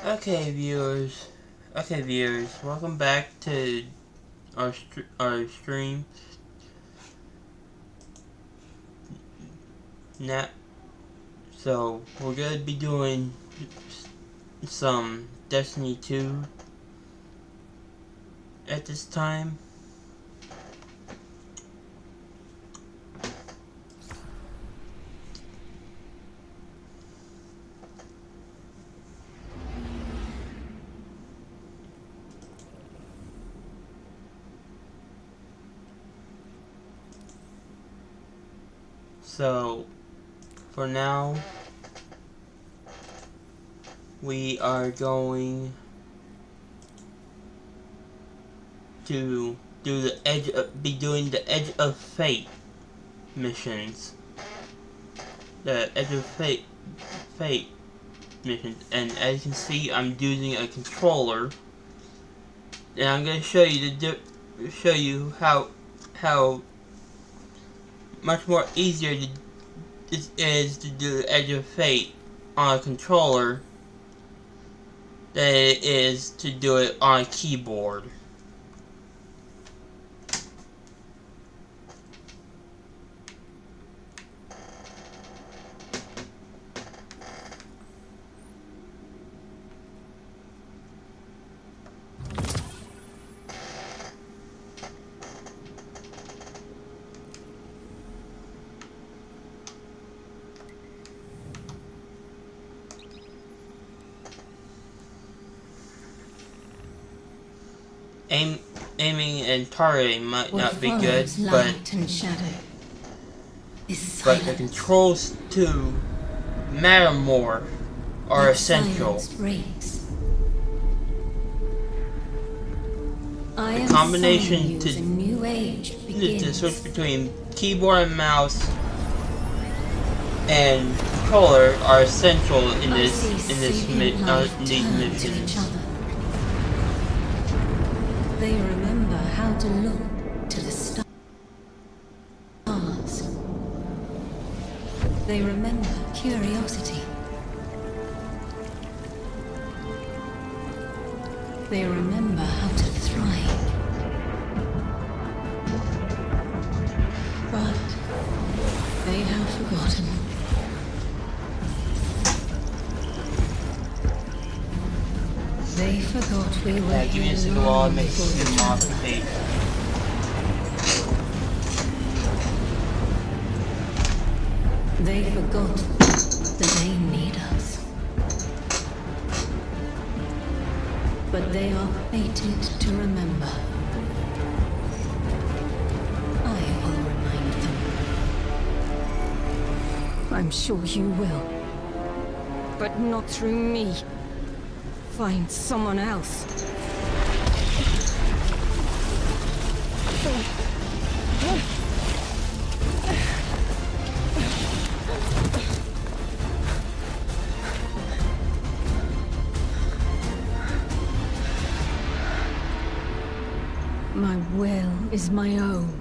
Okay, viewers. Welcome back to our stream. Now, so we're gonna be doing some Destiny 2 at this time. So, for now, we are going to be doing the Edge of Fate missions. The Edge of Fate missions, and as you can see, I'm using a controller, and I'm going to show you how much more easier it is to do the Edge of Fate on a controller than it is to do it on a keyboard. Aiming and targeting might not be good, but the controls to matter more are essential. The combination to switch between keyboard and mouse and controller are essential in these missions. They remember how to look to the stars. They remember curiosity. They remember how to thrive. But they have forgotten. They forgot we were Give me a single while I make them off the page. They forgot that they need us. But they are fated to remember. I will remind them. I'm sure you will. But not through me. Find someone else. My will is my own.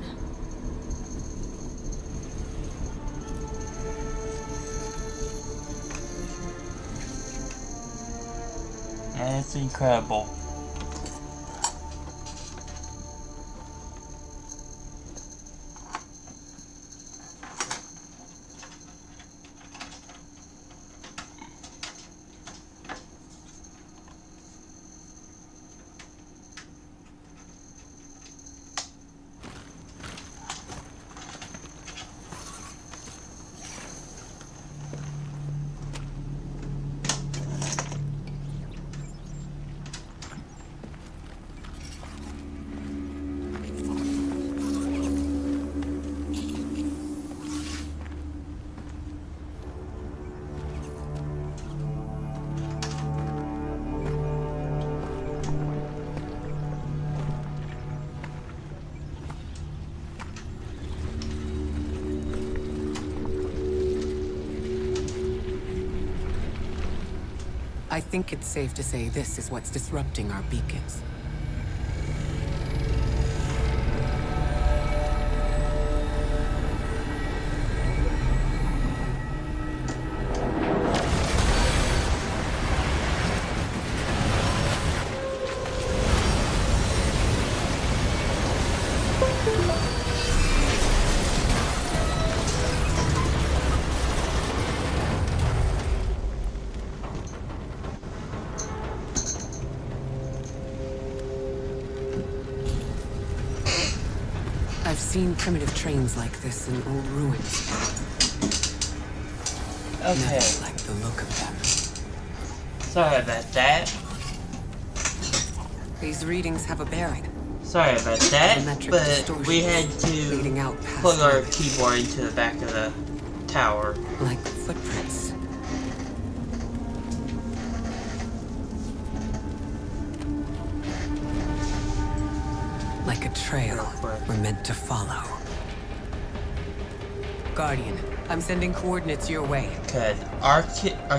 That's incredible. I think it's safe to say this is what's disrupting our beacons. seen primitive trains like this in old ruins. Okay. Never liked the look of them. Sorry about that. These readings have a bearing. Sorry about that, Volumetric but distortions we had leading to out past plug our limits. keyboard into the back of the tower. Like footprints. Like a trail we're meant to follow. Guardian, I'm sending coordinates your way. Cause our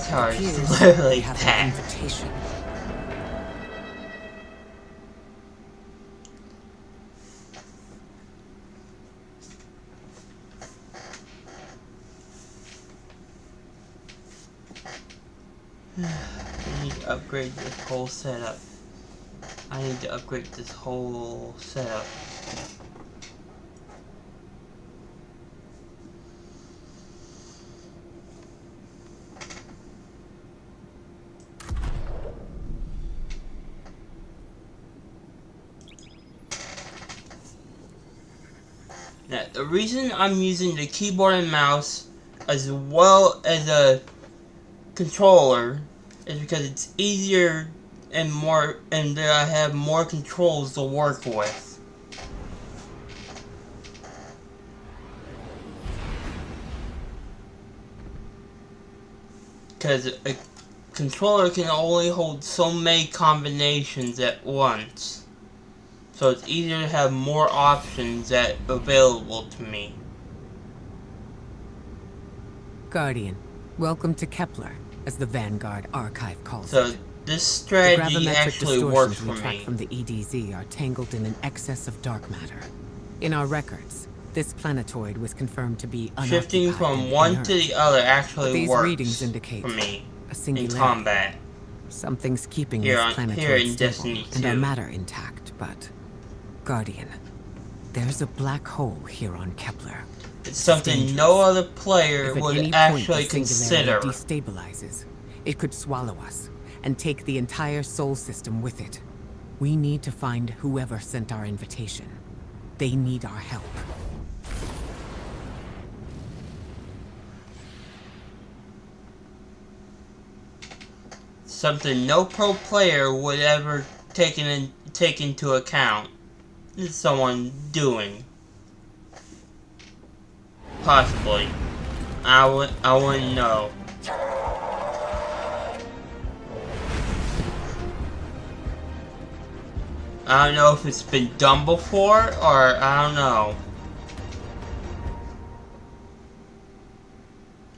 tower Appears is we literally have an packed. invitation. I need to upgrade this whole setup. I need to upgrade this whole setup. Now, the reason I'm using the keyboard and mouse as well as a controller is because it's easier and that I have more controls to work with. Because a controller can only hold so many combinations at once. So it's easier to have more options available to me. Guardian, welcome to Kepler, as the Vanguard Archive calls So it. this The strategy gravimetric actually works distortions we for track me. from the EDZ are tangled in an excess of dark matter. In our records, this planetoid was confirmed to be Shifting unoccupied from and one inert. to the other But actually these works readings indicate for me a in singularity. combat. Something's keeping Here this in planetoid stable Destiny and our 2. matter intact, but... Guardian, there's a black hole here on Kepler. It's something dangerous. no other player If at would any point actually the singularity consider. destabilizes, it could swallow us and take the entire Sol system with it. We need to find whoever sent our invitation. They need our help. Something no pro player would ever take into account. Is someone doing? Possibly. I wouldn't know. I don't know if it's been done before, or I don't know.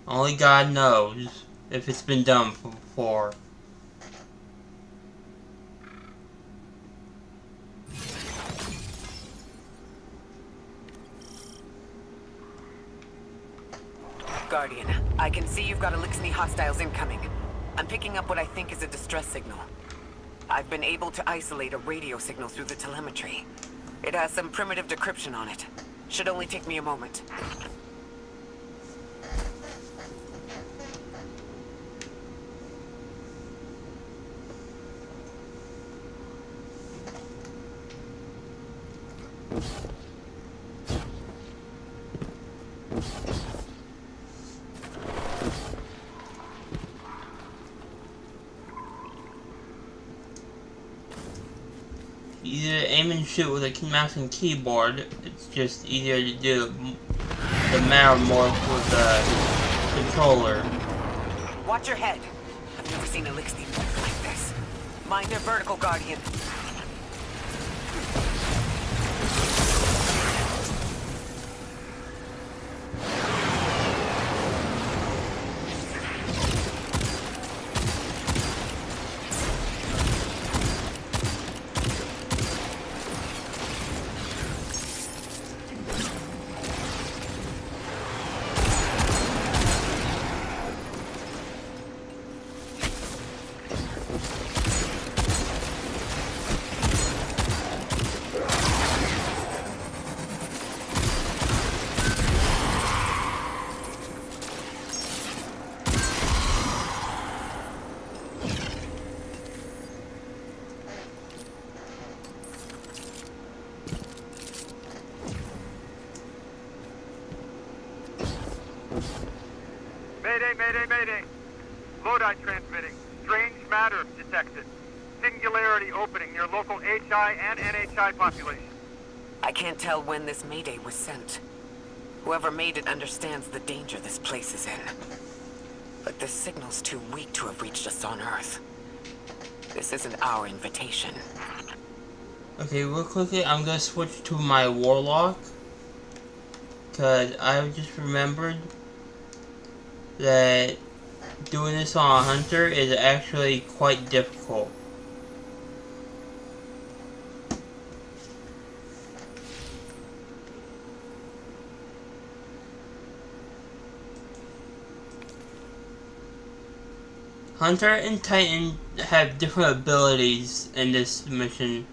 Only God knows if it's been done before. Guardian, I can see you've got Elixni hostiles incoming. I'm picking up what I think is a distress signal. I've been able to isolate a radio signal through the telemetry. It has some primitive decryption on it. Should only take me a moment. Either aim and shoot with a mouse and keyboard. It's just easier to do the matter more with the controller. Watch your head. I've never seen Elixni move like this. Mind their vertical, Guardian. Mayday. Lodi transmitting. Strange matter detected. Singularity opening near local HI and NHI population. I can't tell when this Mayday was sent. Whoever made it understands the danger this place is in. But this signal's too weak to have reached us on Earth. This isn't our invitation. Okay, real quickly, I'm gonna switch to my Warlock. Cause I just remembered that doing this on a Hunter is actually quite difficult. Hunter and Titan have different abilities in this mission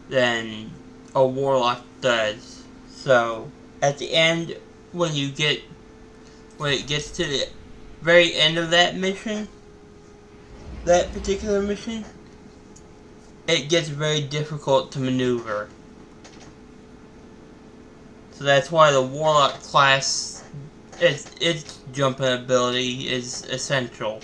than a Warlock does. So, at the end, when it gets to the very end of that mission, that particular mission, it gets very difficult to maneuver. So that's why the Warlock class, its jumping ability is essential.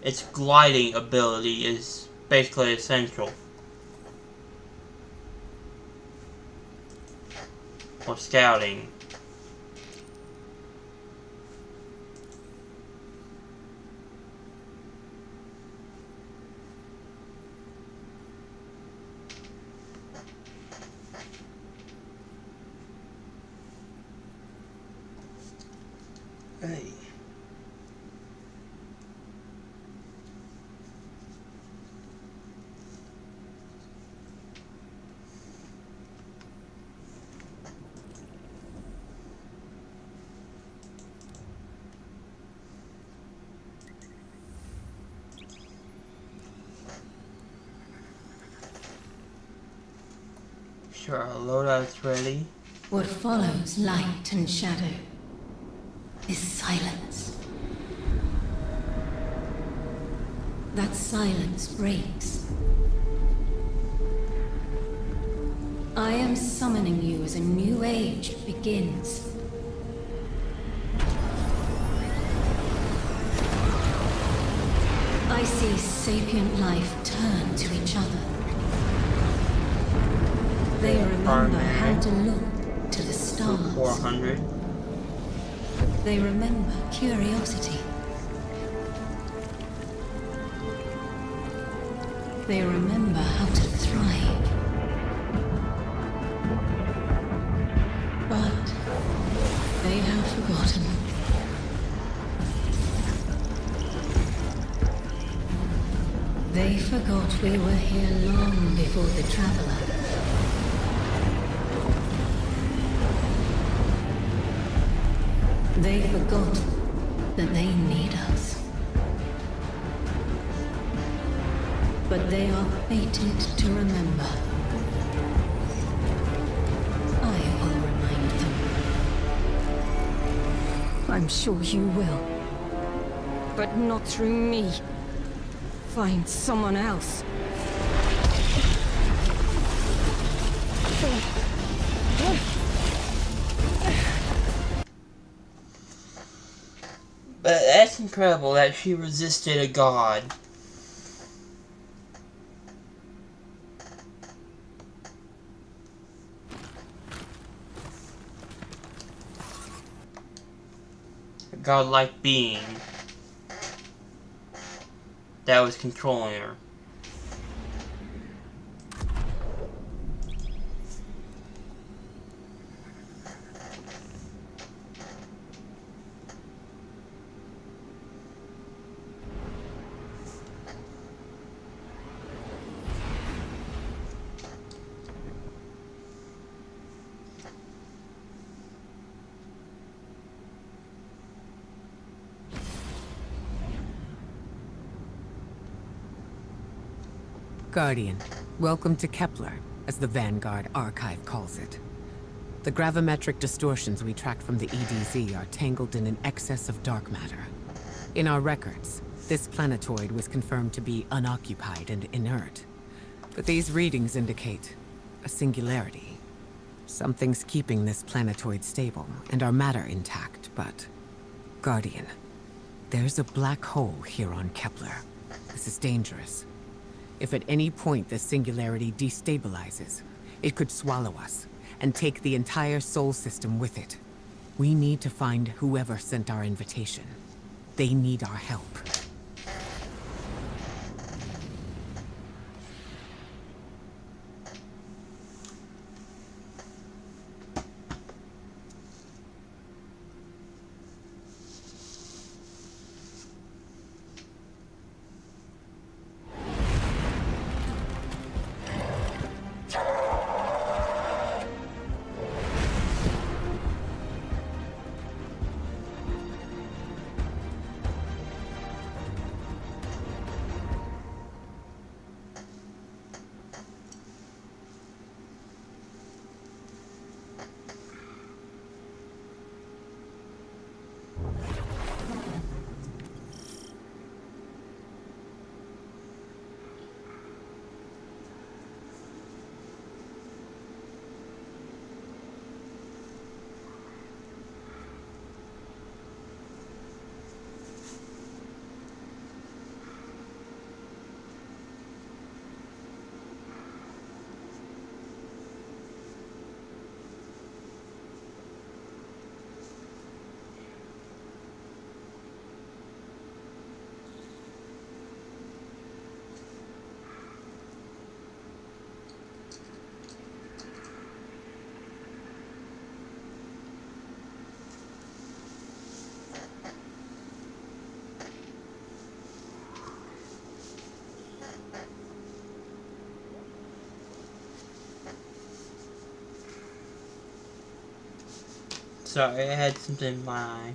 Its gliding ability is basically essential. Or scouting. Hey. Sure, our loadout's ready. What follows light and shadow is silence. That silence breaks. I am summoning you as a new age begins. I see sapient life turn to each other. They remember how to look to the stars. 400. They remember curiosity. They remember how to thrive. But they have forgotten. They forgot we were here long before the Traveler. They forgot that they need us. But they are fated to remember. I will remind them. I'm sure you will. But not through me. Find someone else. But that's incredible that she resisted a god. A godlike being that was controlling her. Guardian, welcome to Kepler, as the Vanguard Archive calls it. The gravimetric distortions we tracked from the EDZ are tangled in an excess of dark matter. In our records, this planetoid was confirmed to be unoccupied and inert. But these readings indicate a singularity. Something's keeping this planetoid stable and our matter intact, but... Guardian, there's a black hole here on Kepler. This is dangerous. If at any point the singularity destabilizes, it could swallow us and take the entire Sol system with it. We need to find whoever sent our invitation. They need our help. Sorry, I had something in my eye.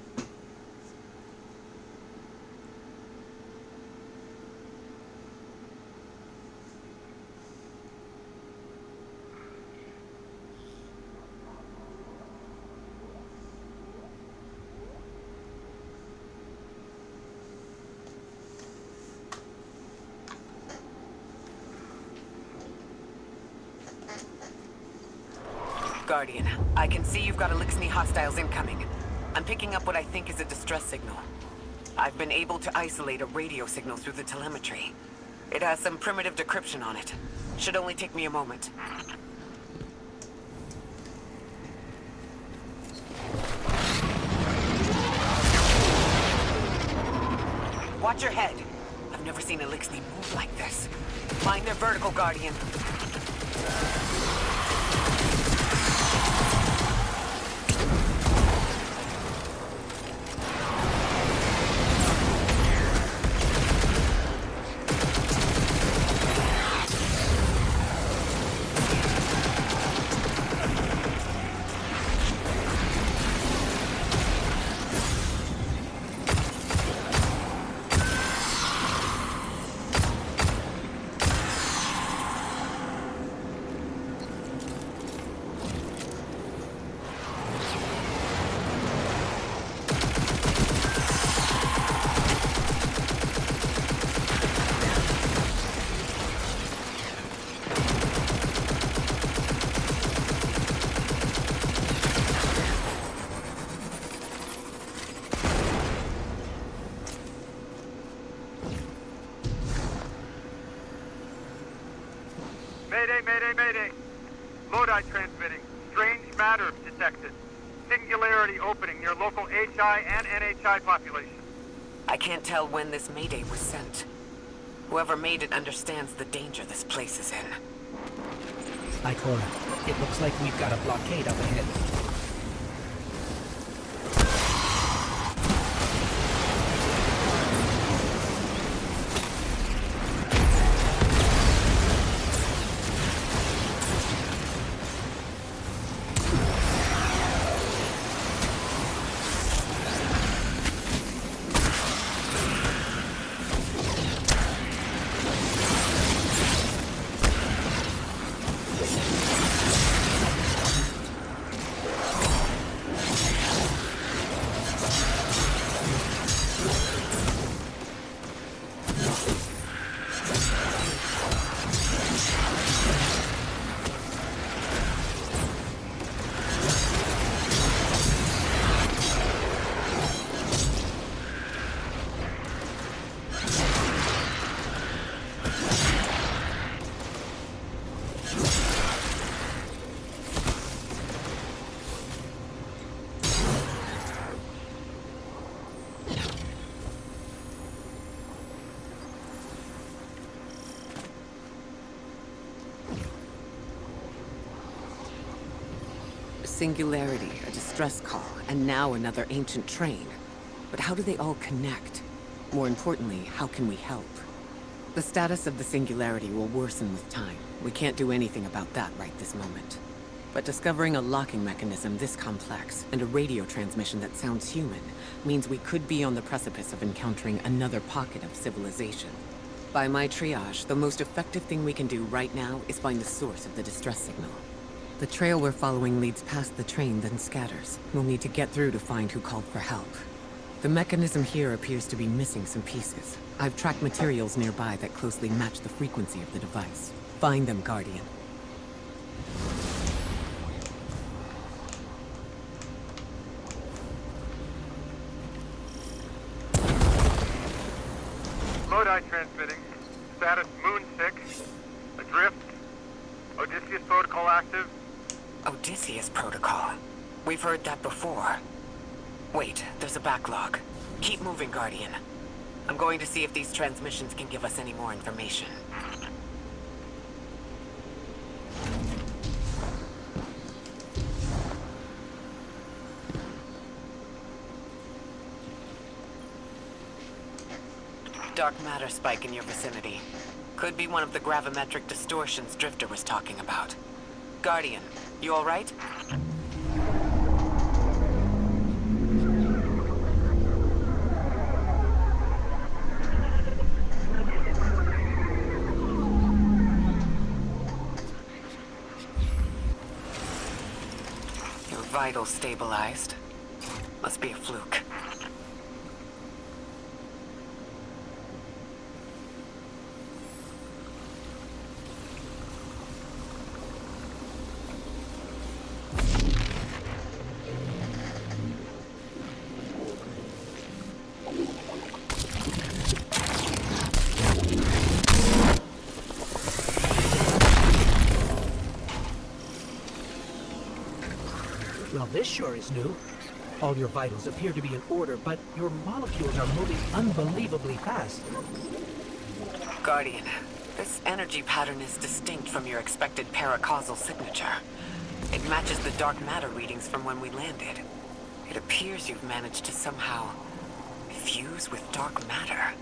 Guardian, I can see you've got Elixni hostiles incoming. I'm picking up what I think is a distress signal. I've been able to isolate a radio signal through the telemetry. It has some primitive decryption on it. Should only take me a moment. Watch your head. I've never seen Elixni move like this. Mind their vertical, Guardian. Mayday. Lodi transmitting. Strange matter detected. Singularity opening near local HI and NHI population. I can't tell when this mayday was sent. Whoever made it understands the danger this place is in. Ikora, it looks like we've got a blockade up ahead. singularity, a distress call, and now another ancient train. But how do they all connect? More importantly, how can we help? The status of the singularity will worsen with time. We can't do anything about that right this moment. But discovering a locking mechanism this complex, and a radio transmission that sounds human, means we could be on the precipice of encountering another pocket of civilization. By my triage, the most effective thing we can do right now is find the source of the distress signal. The trail we're following leads past the train, then scatters. We'll need to get through to find who called for help. The mechanism here appears to be missing some pieces. I've tracked materials nearby that closely match the frequency of the device. Find them, Guardian. Lodi transmitting. Status Moon 6. Adrift. Odysseus protocol active. Odysseus protocol. We've heard that before. Wait, there's a backlog. Keep moving, Guardian. I'm going to see if these transmissions can give us any more information. Dark matter spike in your vicinity. Could be one of the gravimetric distortions Drifter was talking about. Guardian, you all right? Your vitals stabilized. Must be a fluke. Well, this sure is new. All your vitals appear to be in order, but your molecules are moving unbelievably fast. Guardian, this energy pattern is distinct from your expected paracausal signature. It matches the dark matter readings from when we landed. It appears you've managed to somehow fuse with dark matter.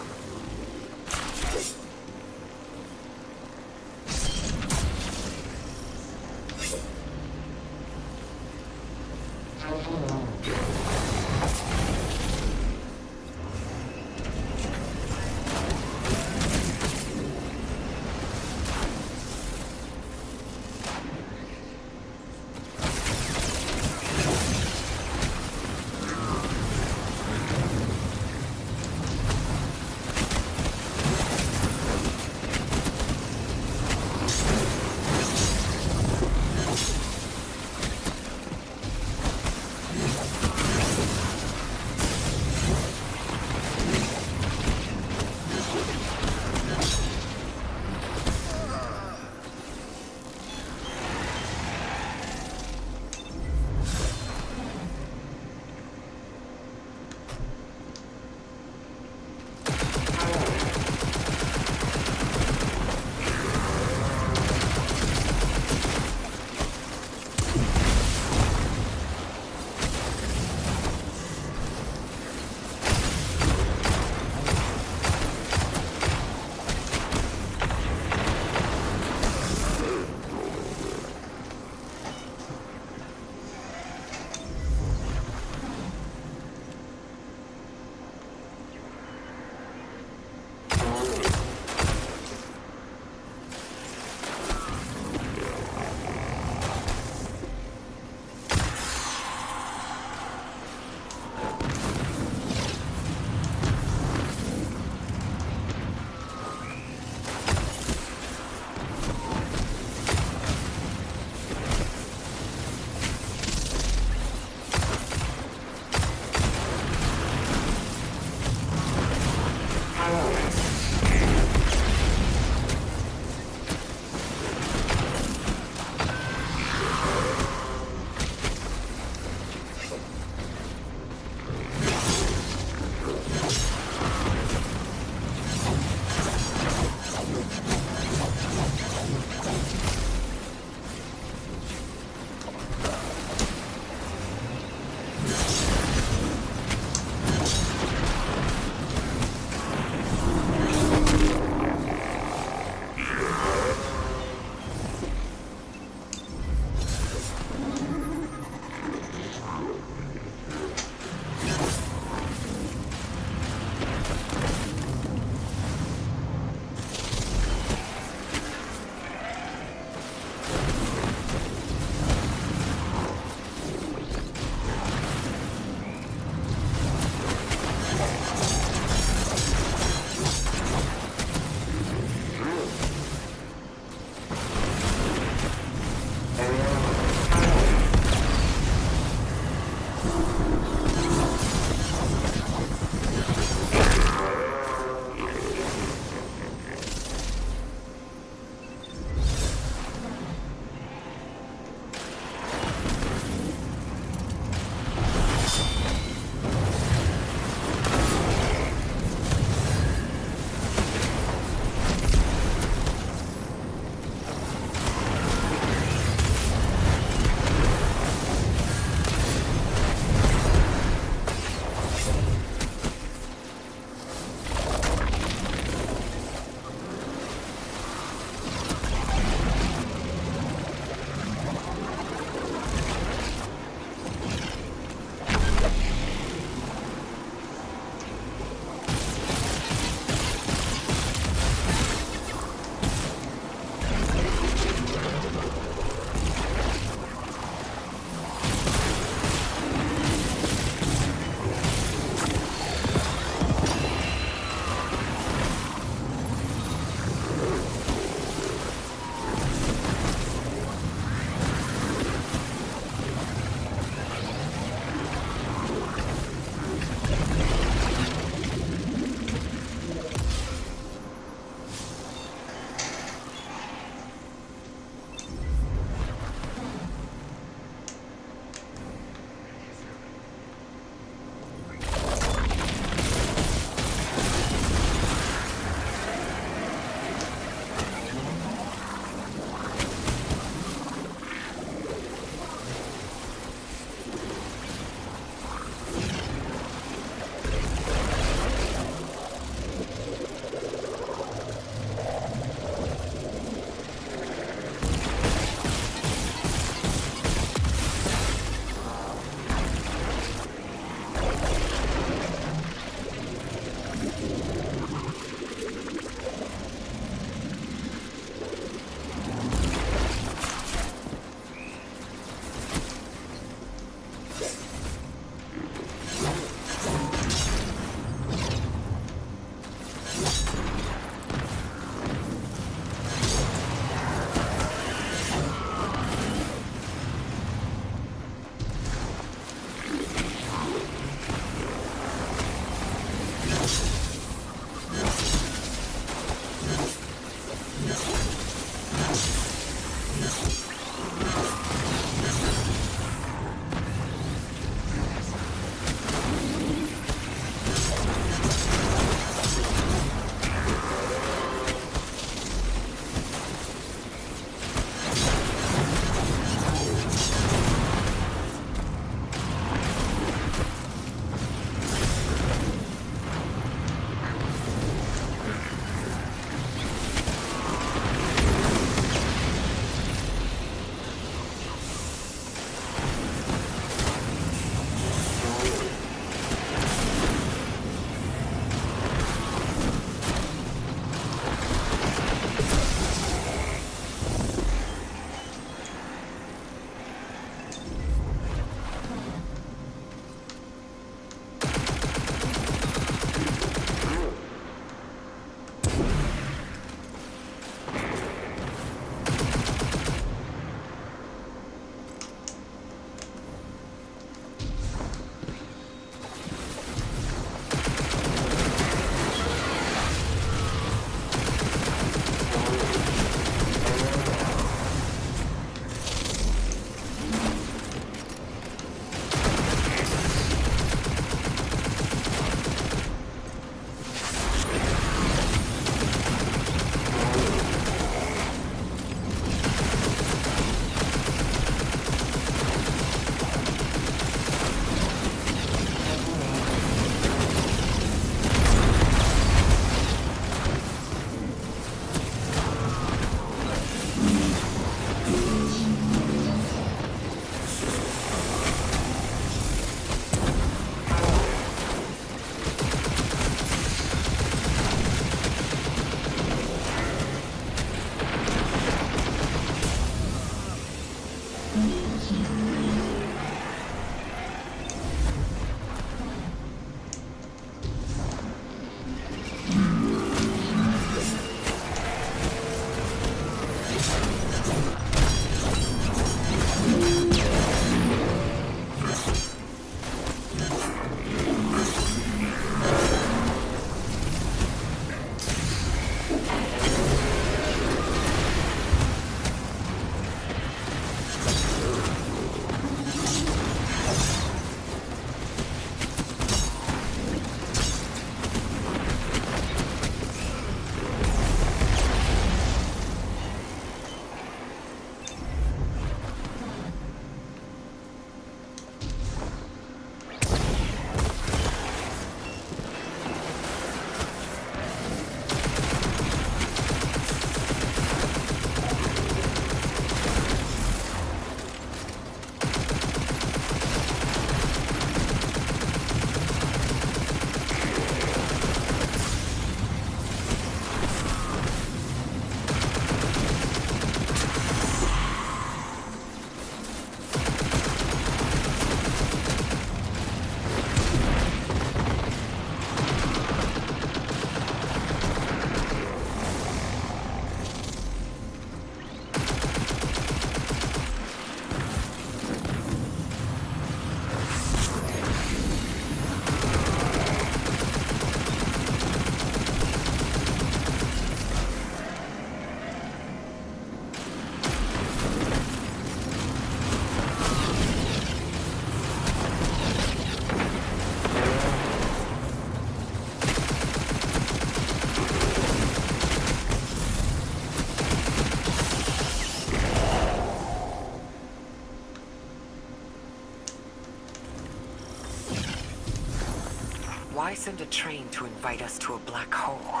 why send a train to invite us to a black hole?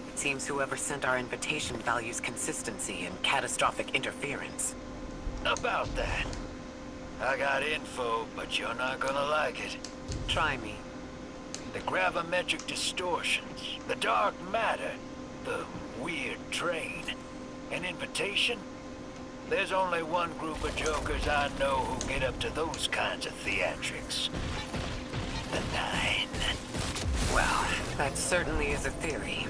It seems whoever sent our invitation values consistency and catastrophic interference. About that. I got info, but you're not gonna like it. Try me. The gravimetric distortions, the dark matter, the weird train. An invitation? There's only one group of jokers I know who get up to those kinds of theatrics. The Nine. Well, that certainly is a theory.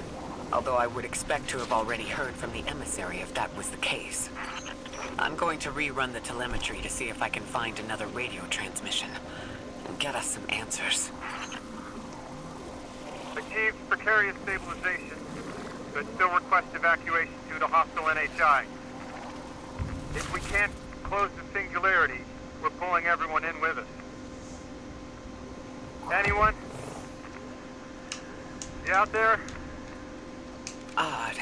Although I would expect to have already heard from the emissary if that was the case. I'm going to rerun the telemetry to see if I can find another radio transmission and get us some answers. Achieved precarious stabilization, but still request evacuation due to hostile NHI. If we can't close the singularity, we're pulling everyone in with us. Anyone? You out there? Odd.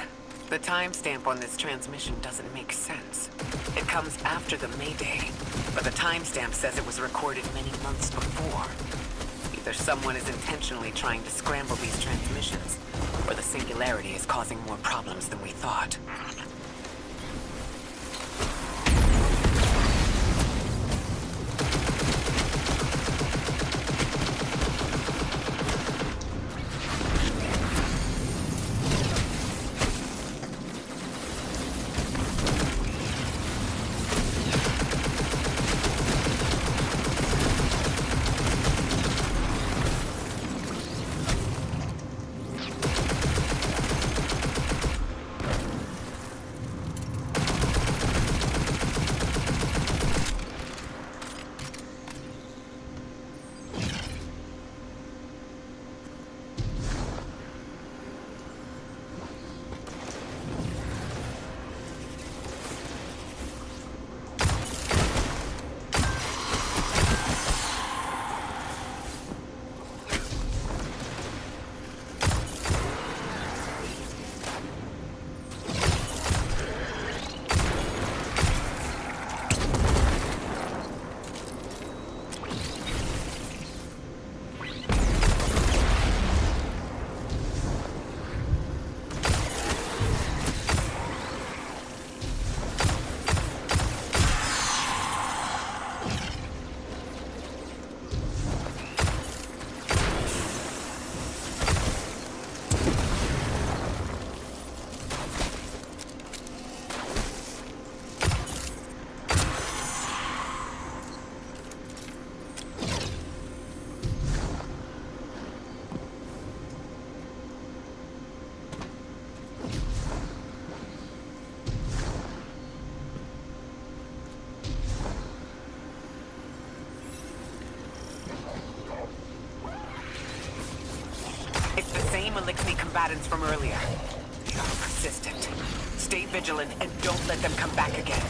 The timestamp on this transmission doesn't make sense. It comes after the Mayday, but the timestamp says it was recorded many months before. Either someone is intentionally trying to scramble these transmissions, or the singularity is causing more problems than we thought. Elixni combatants from earlier. They are persistent. Stay vigilant and don't let them come back again.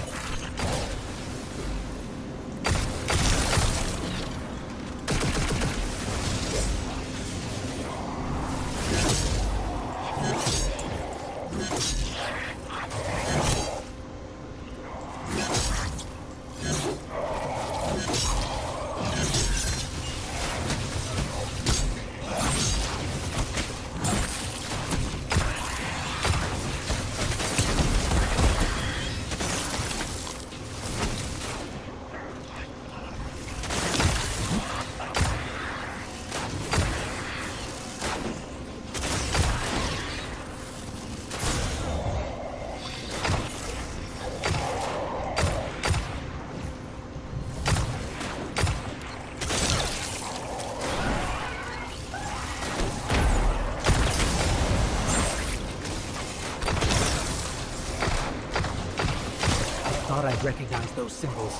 I'd recognize those symbols.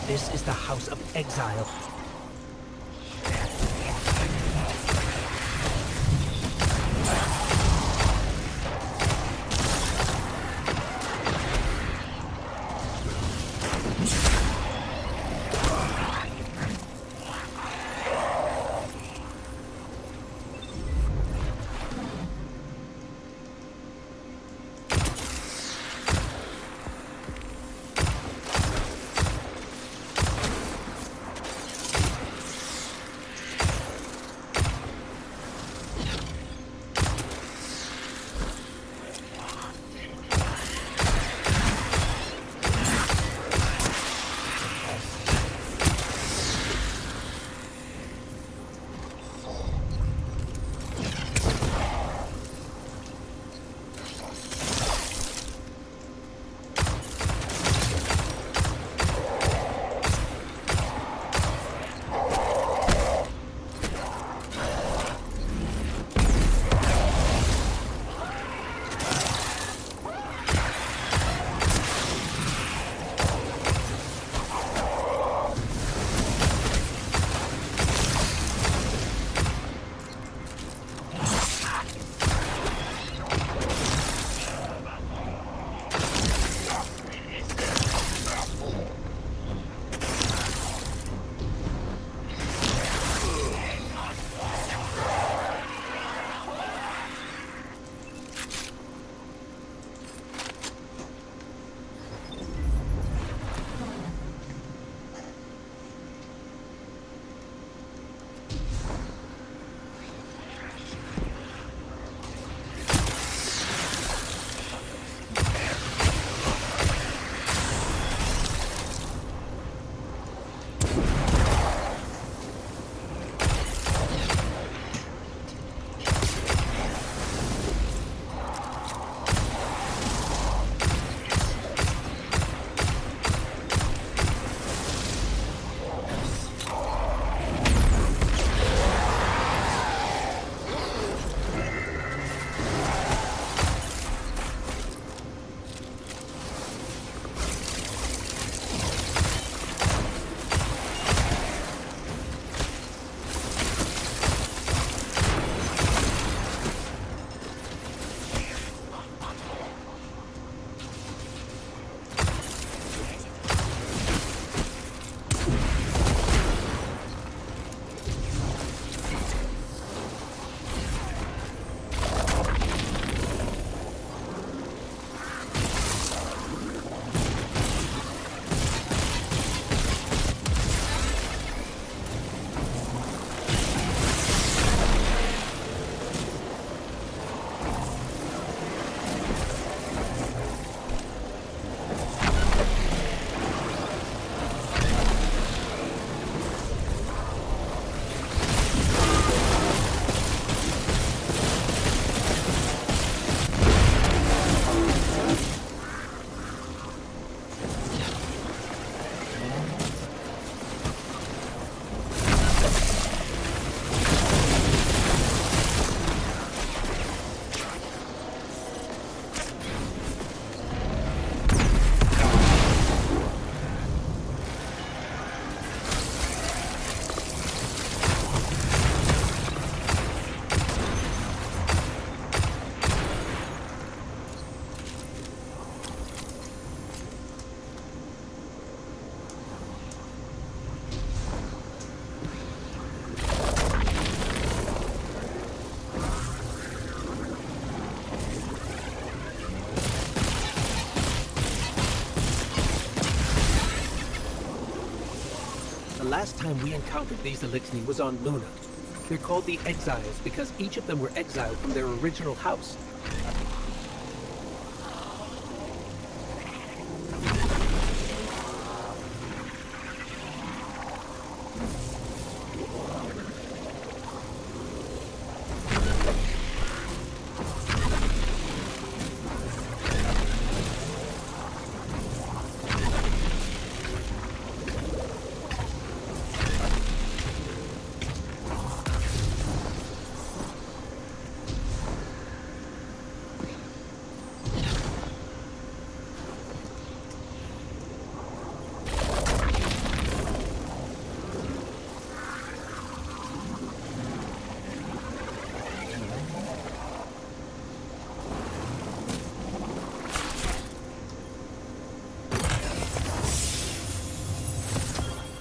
This is the House of Exile. The last time we encountered these Elixni was on Luna. They're called the Exiles because each of them were exiled from their original house.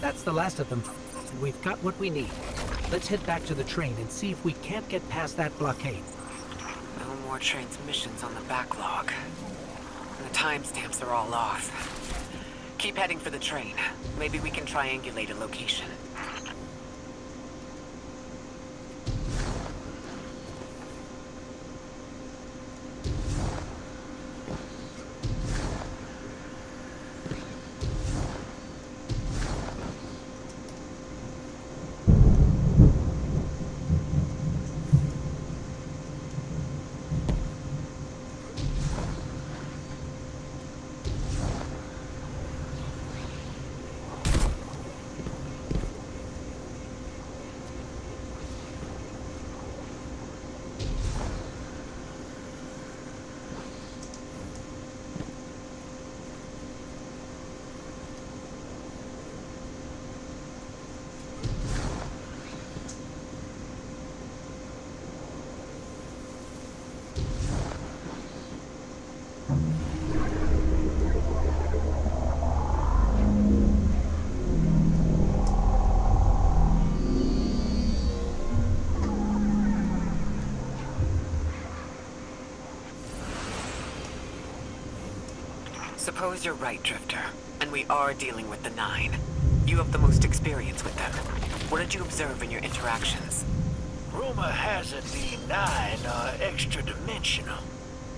That's the last of them. We've got what we need. Let's head back to the train and see if we can't get past that blockade. No more transmissions on the backlog. And the timestamps are all off. Keep heading for the train. Maybe we can triangulate a location. Suppose you're right, Drifter, and we are dealing with the Nine. You have the most experience with them. What did you observe in your interactions? Rumor has it the Nine are extra-dimensional.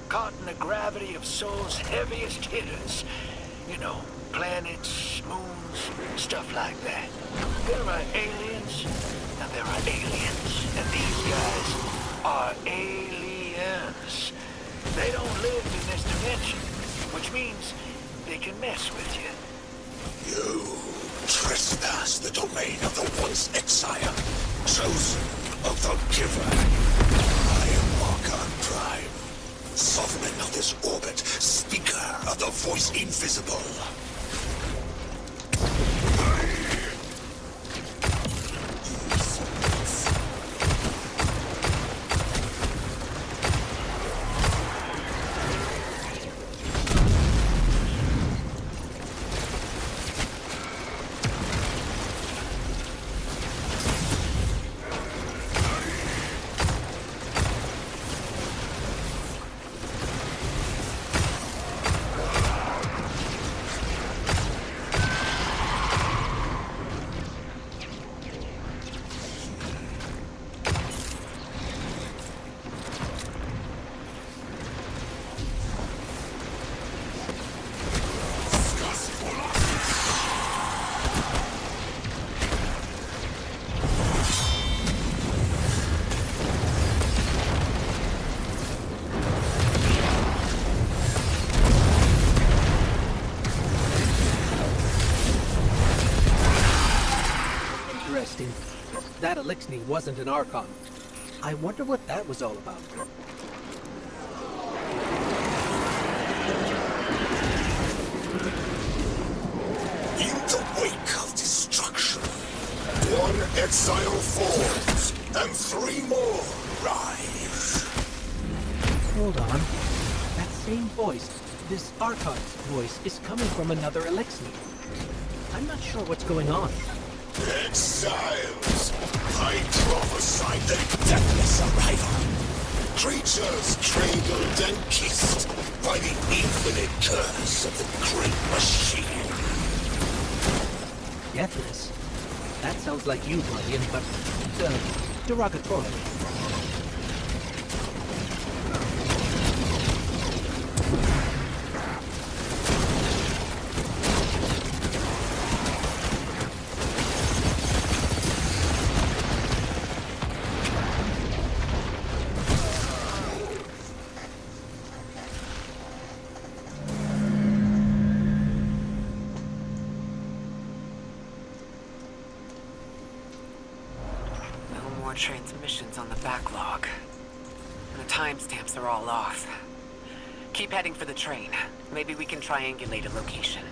Caught in the gravity of Sol's heaviest hitters. You know, planets, moons, stuff like that. There are aliens, and there are aliens. And these guys are aliens. They don't live in this dimension, which means they can mess with you. You trespass the domain of the once exile, chosen of the Giver. I am Markon Prime, sovereign of this orbit, speaker of the voice invisible. Interesting. That Elixni wasn't an Archon. I wonder what that was all about. In the wake of destruction, one exile falls, and 3 more rise. Hold on. That same voice, this Archon's voice, is coming from another Elixni. I'm not sure what's going on. Exiles! I prophesied their deathless arrival. Creatures cradled and kissed by the infinite curse of the Great Machine. Deathless? That sounds like you, Guardian, but derogatorily. No more transmissions on the backlog. And the timestamps are all off. Keep heading for the train. Maybe we can triangulate a location.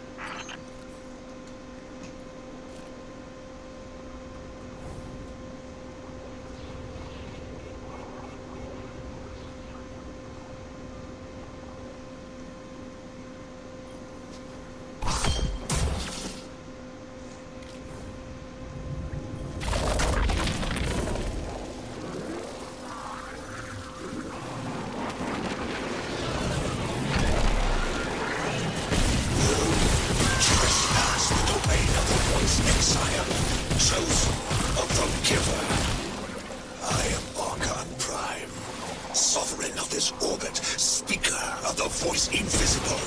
Trespass the domain of the once exile, chosen of the giver. I am Archon Prime, sovereign of this orbit, speaker of the voice invisible.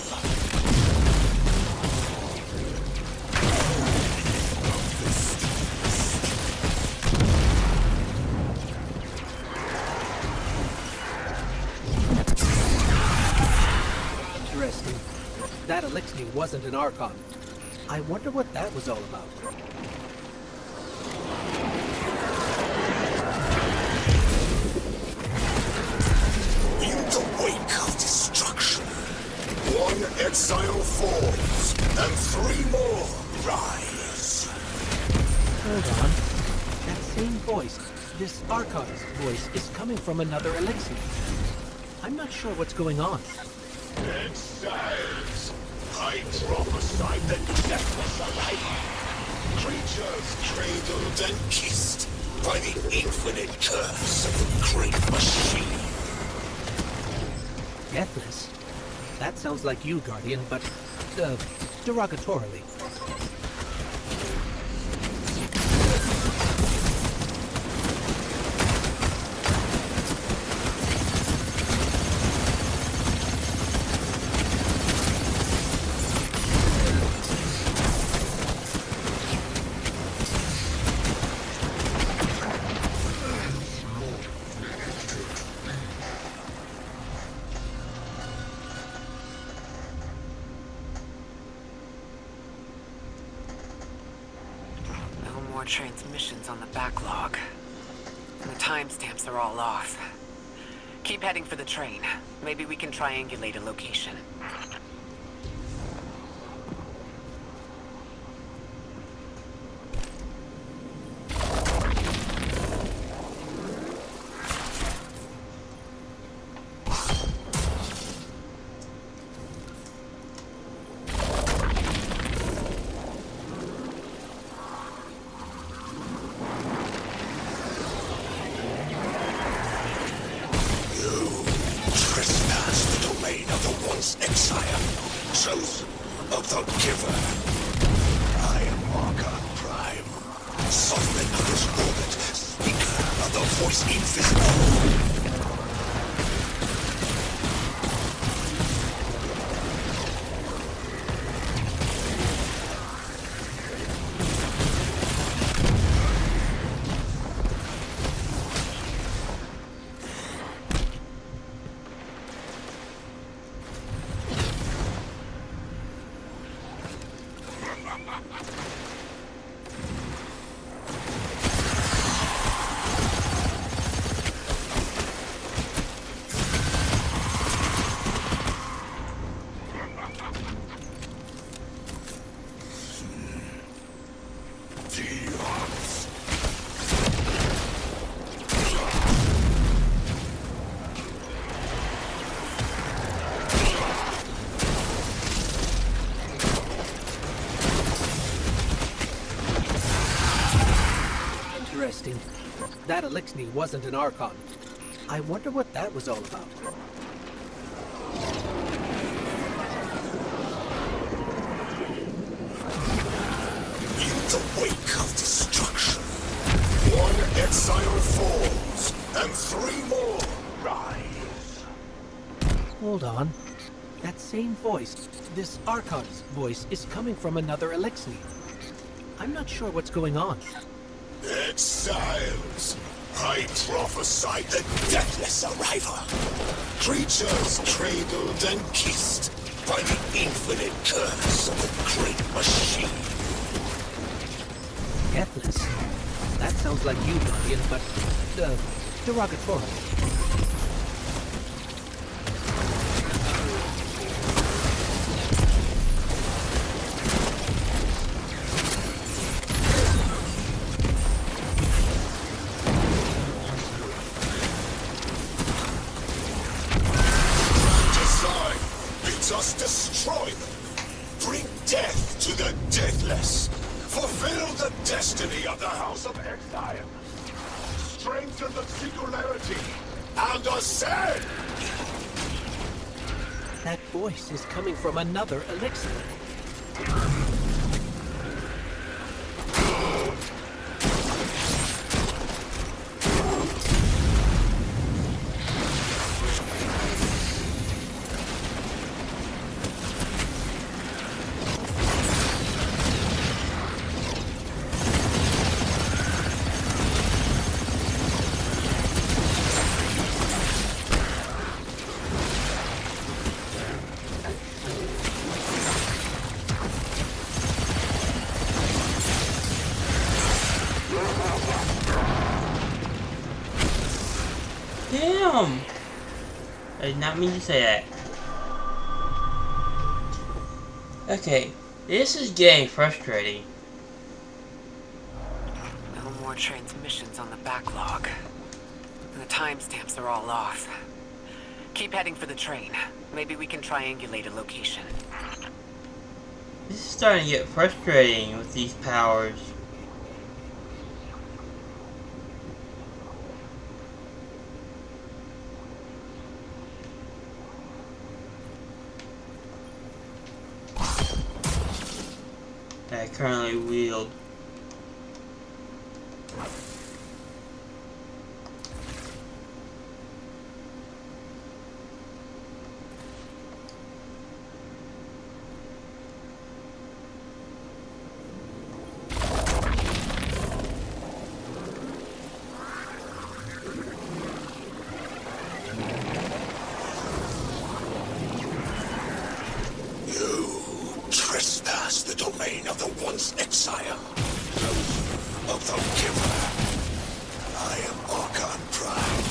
Interesting. That Elixir wasn't an Archon. I wonder what that was all about. In the wake of destruction, one exile falls, and three more rise. Hold on. That same voice, this Archon's voice, is coming from another Elixir. I'm not sure what's going on. Exiles, I prophesied the deathless alike. Creatures cradled and kissed by the infinite curse of the great machine. Deathless? That sounds like you, Guardian, but, derogatorily. No more transmissions on the backlog. And the timestamps are all off. Keep heading for the train. Maybe we can triangulate a location. Trespass the domain of the once exile, chosen of the giver. I am Archon Prime, sovereign of this orbit, speaker of the voice invisible. Interesting. That Elixir wasn't an Archon. I wonder what that was all about. In the wake of destruction, exile falls, and 3 more rise. Hold on. That same voice, this Archon's voice, is coming from another Eliksni. I'm not sure what's going on. Exiles, I prophesied the deathless arrival. Creatures cradled and kissed by the infinite curse of the great machine. Deathless? That sounds like you, Guardian, but, derogatory. Just destroy them. Bring death to the deathless. Fulfill the destiny of the House of Exile. Strengthen the singularity and ascend. That voice is coming from another Elixir. Damn! I did not mean to say that. Okay, this is getting frustrating. No more transmissions on the backlog. And the timestamps are all off. Keep heading for the train. Maybe we can triangulate a location. This is starting to get frustrating with these powers. That I currently wield. Trespass the domain of the once exile, of the giver. I am Archon Prime,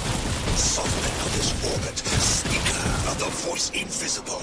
sovereign of this orbit, speaker of the voice invisible.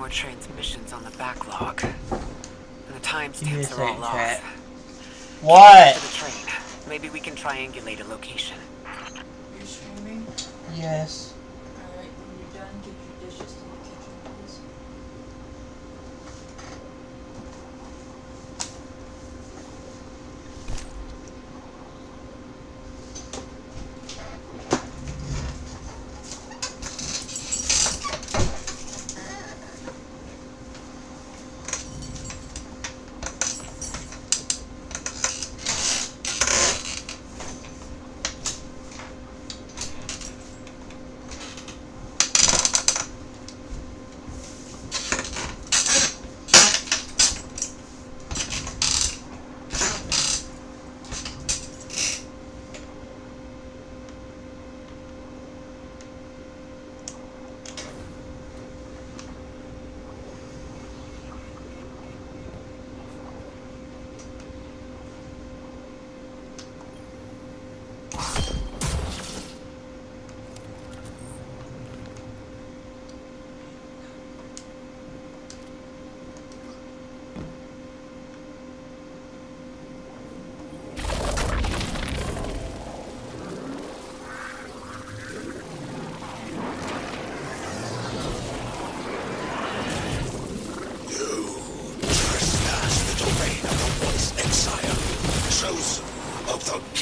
Transmissions on the backlog. And the timestamps are all off. What? For the train. Maybe we can triangulate a location. You're streaming? Yes. Alright, when you're done, get your dishes to the kitchen, please.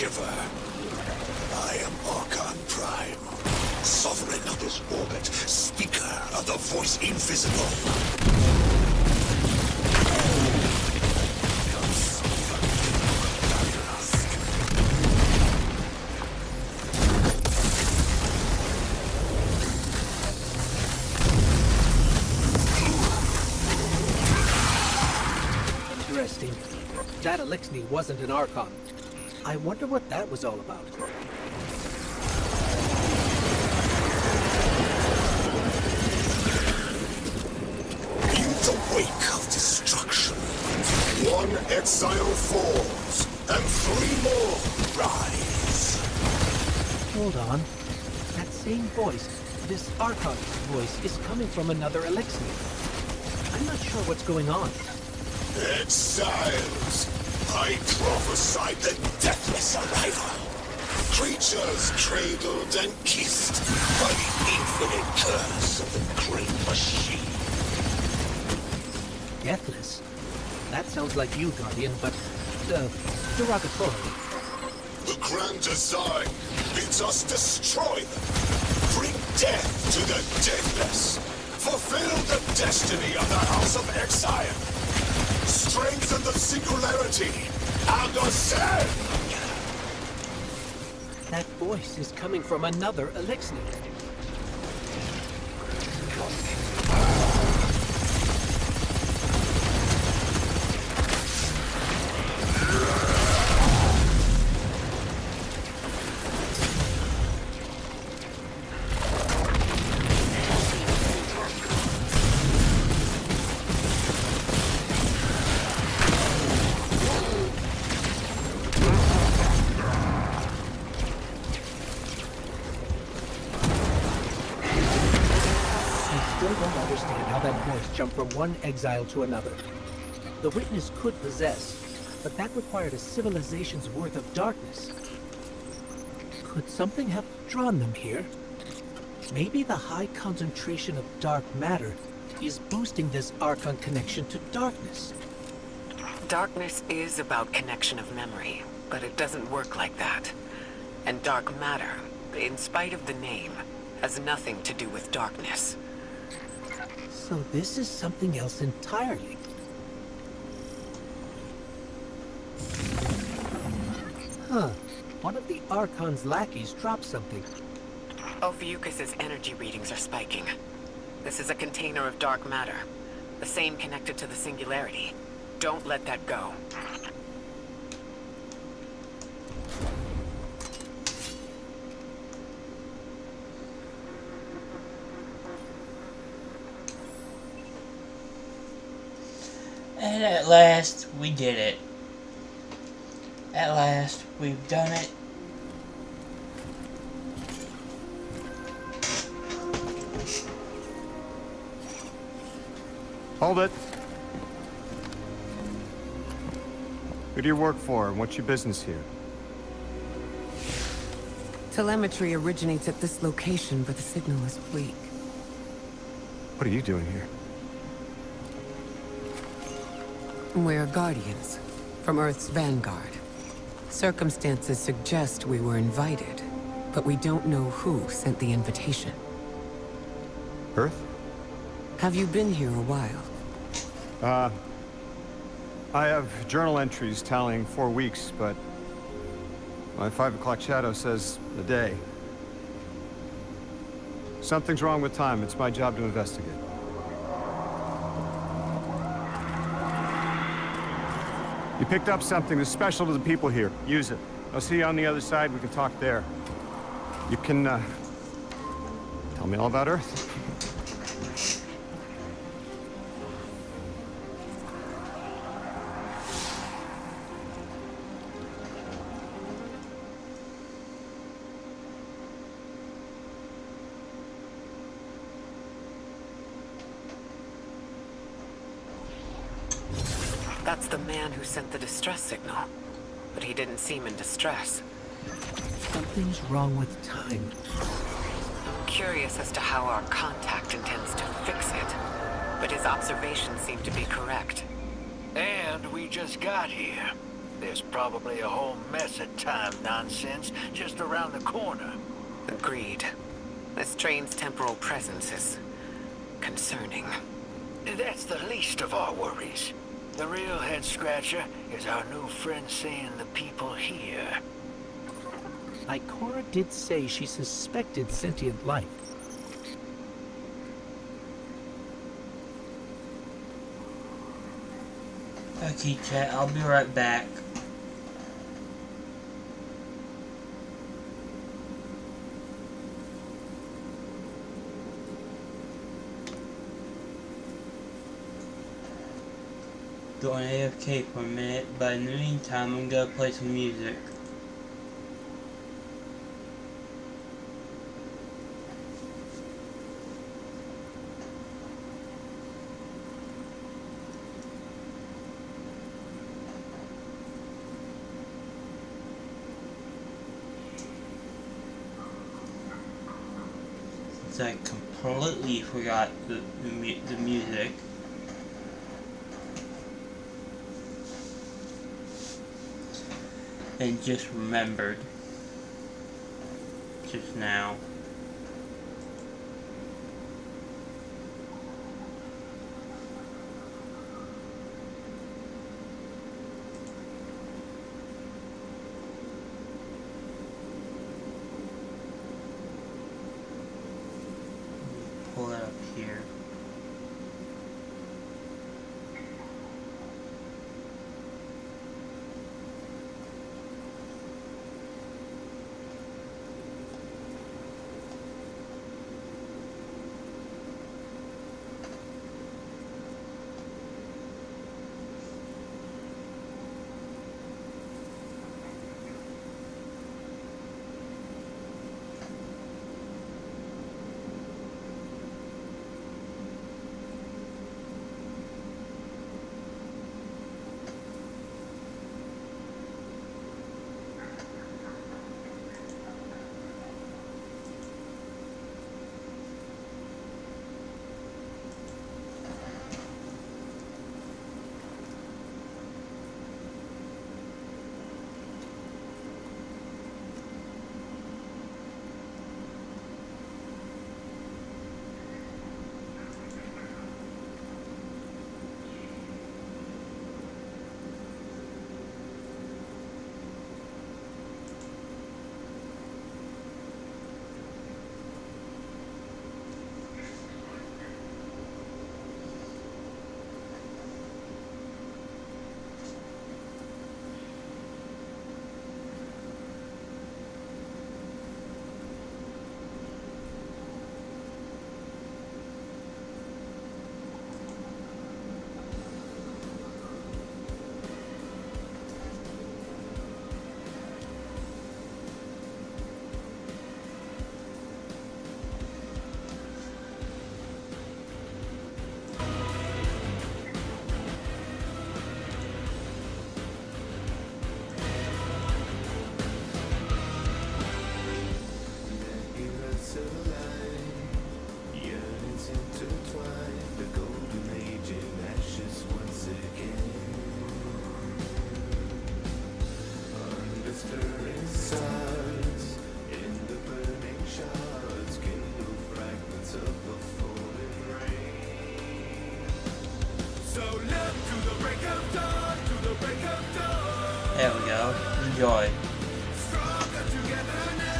Giver. I am Archon Prime, sovereign of this orbit, speaker of the voice invisible. Interesting. That Elixni wasn't an Archon. I wonder what that was all about. In the wake of destruction, one exile falls, and 3 more rise. Hold on. That same voice, this Archon's voice, is coming from another Elixni. I'm not sure what's going on. Exiles! I prophesied the deathless arrival. Creatures cradled and kissed by the infinite curse of the great machine. Deathless? That sounds like you, Guardian, but, derogatory. The grand design bids us destroy them. Bring death to the deathless. Fulfill the destiny of the House of Exile. Strengthen the singularity and ascend! That voice is coming from another Elixni. Jump from one exile to another. The Witness could possess, but that required a civilization's worth of darkness. Could something have drawn them here? Maybe the high concentration of dark matter is boosting this Archon connection to darkness. Darkness is about connection of memory, but it doesn't work like that. And dark matter, in spite of the name, has nothing to do with darkness. So this is something else entirely. Huh. One of the Archon's lackeys dropped something. Ophiuchus's energy readings are spiking. This is a container of dark matter. The same connected to the singularity. Don't let that go. And at last, we did it. At last, we've done it. Hold it. Who do you work for, and what's your business here? Telemetry originates at this location, but the signal is weak. What are you doing here? We're Guardians, from Earth's vanguard. Circumstances suggest we were invited, but we don't know who sent the invitation. Earth? Have you been here a while? I have journal entries tallying 4 weeks, but my 5 o'clock shadow says a day. Something's wrong with time. It's my job to investigate. You picked up something that's special to the people here. Use it. I'll see you on the other side. We can talk there. You can, tell me all about Earth. That's the man who sent the distress signal. But he didn't seem in distress. Something's wrong with time. I'm curious as to how our contact intends to fix it. But his observations seem to be correct. And we just got here. There's probably a whole mess of time nonsense just around the corner. Agreed. This train's temporal presence is concerning. That's the least of our worries. The real head-scratcher is our new friend seeing the people here. Ikora did say she suspected sentient life. Okay, chat, I'll be right back. Going AFK for a minute, but in the meantime, I'm gonna play some music. Since I completely forgot the music. And just remembered just now. Pull it up here. There we go. Enjoy. Stronger together now.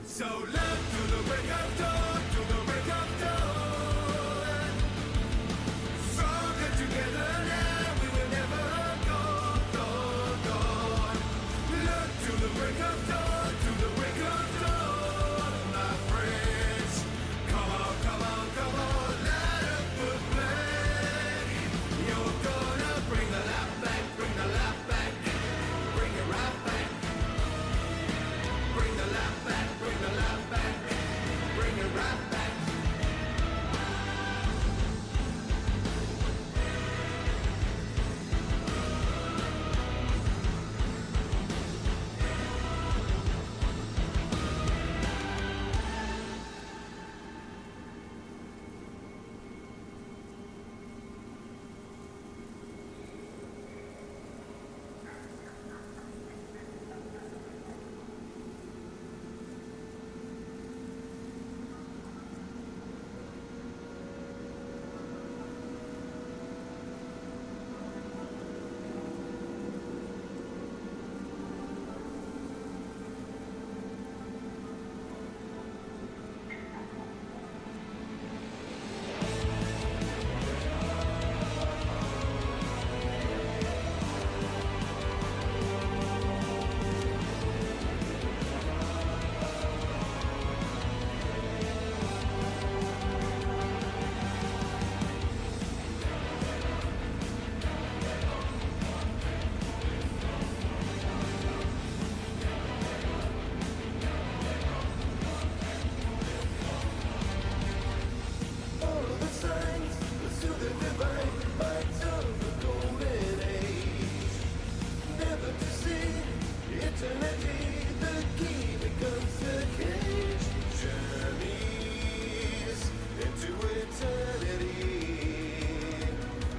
So love to the break of dawn, to the break of dawn. Stronger together now, we will never go, go, go. Look to the break of dawn, to the break of dawn, my friends. Come on, come on, come on, light up the flame. You're gonna bring the light back, bring the light back, bring it right back. Bring the light back, bring the light back, bring it right back.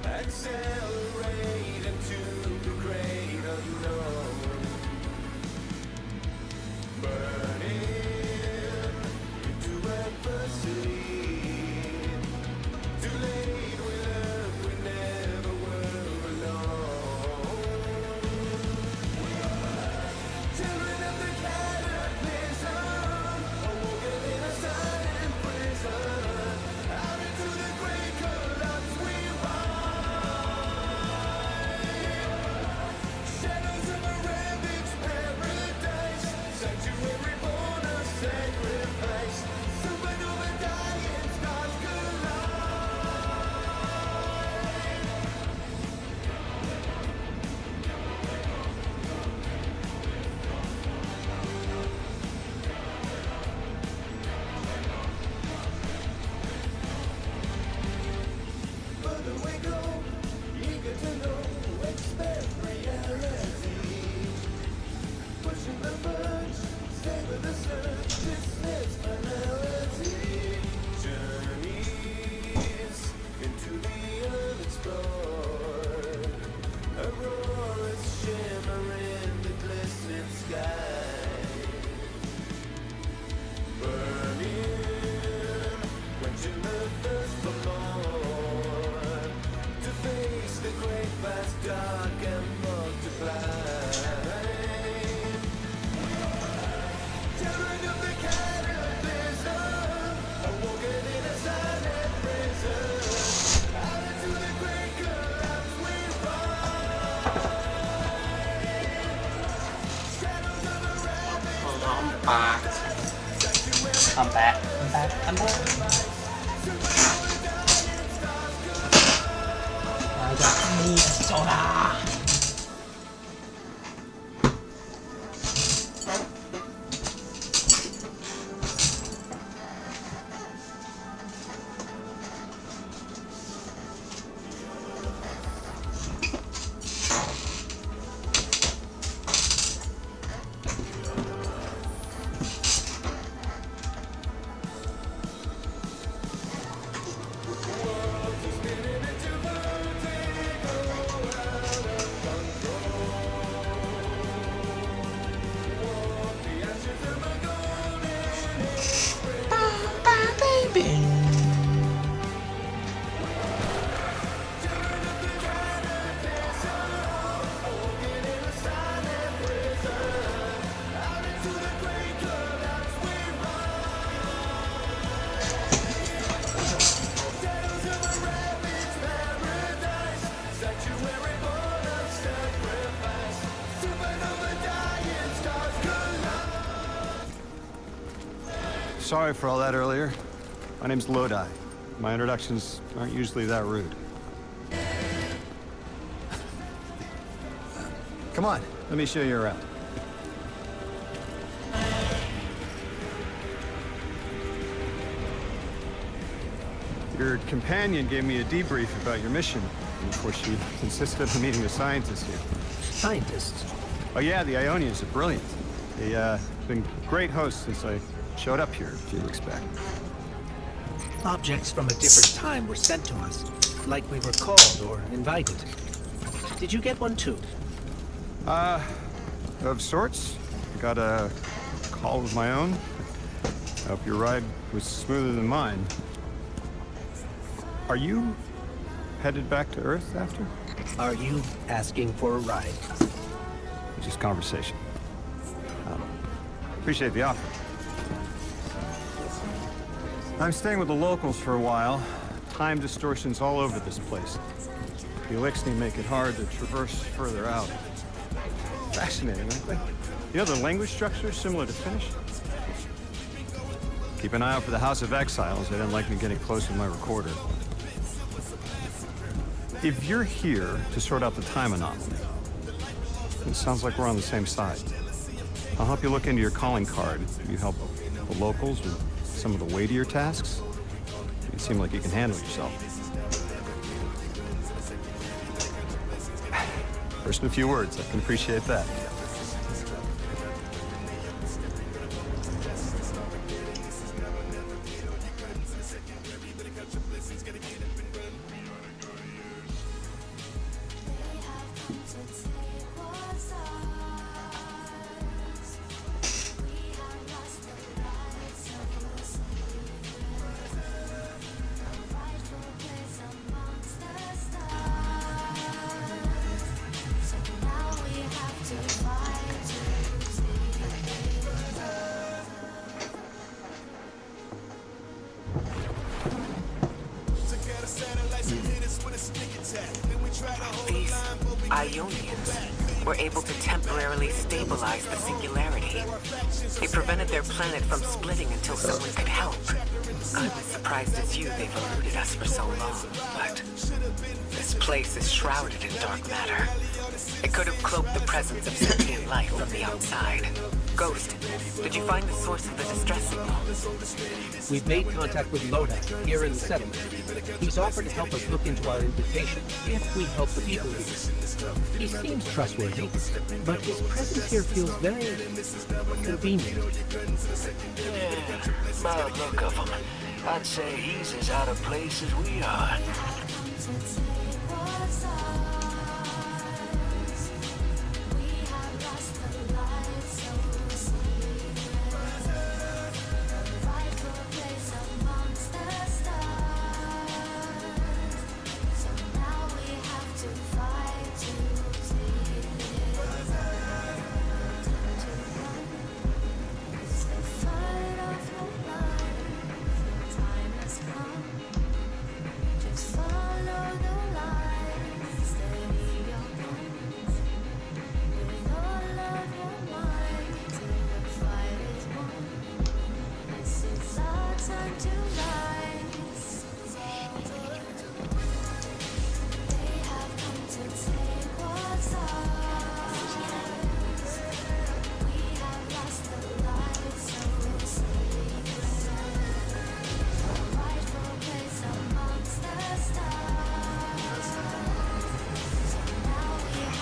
Accelerate into the great unknown. Burning into adversity. Too late we learned we never were alone. Children of the cataclysm, awoken in a silent prison. Out into the great collapse we shadows of a ravaged paradise, sanctuary born of sacrifice. Supernova dying stars collide. Further we go, eager to know, expect reality. Pushing the verge, stay with the surge, dismiss finality. Journeys into the unexplored. Auroras shimmer in the glistening sky. Burning, quenching the thirst for more. To face the great vast dark and multiply. Children of the cataclysm, awoken in a silent prison. Out into the great collapse we ride. Shadows of a ravaged Hold on, I'm back. I'm back. I'm back. I'm back. I need soda. Sorry for all that earlier. My name's Lodi. My introductions aren't usually that rude. Come on, let me show you around. Your companion gave me a debrief about your mission. And of course, she insisted on meeting the scientists here. Scientists? Oh yeah, the Ionians are brilliant. They've been great hosts since I showed up here, if you'd expect. Objects from a different time were sent to us, like we were called or invited. Did you get one too? Of sorts. I got a call of my own. I hope your ride was smoother than mine. Are you headed back to Earth after? Are you asking for a ride? Just conversation. Appreciate the offer. I'm staying with the locals for a while. Time distortions all over this place. The Elixni make it hard to traverse further out. Fascinating, aren't they? You know, the language structure is similar to Finnish. Keep an eye out for the House of Exiles. They didn't like me getting close with my recorder. If you're here to sort out the time anomaly, it sounds like we're on the same side. I'll help you look into your calling card. You help the locals with some of the weightier tasks. You seem like you can handle yourself. First in a few words, I can appreciate that. These Ionians were able to temporarily stabilize the singularity. They prevented their planet from splitting until someone could help. I'm as surprised as you they've eluded us for so long, but this place is shrouded in dark matter. It could have cloaked the presence of sentient life from the outside. Ghost, did you find the source of the distress signal? We've made contact with Lodi here in the settlement. He's offered to help us look into our invitation if we help the people here. He seems trustworthy, but his presence here feels very convenient. Yeah, by the look of him, I'd say he's as out of place as we are.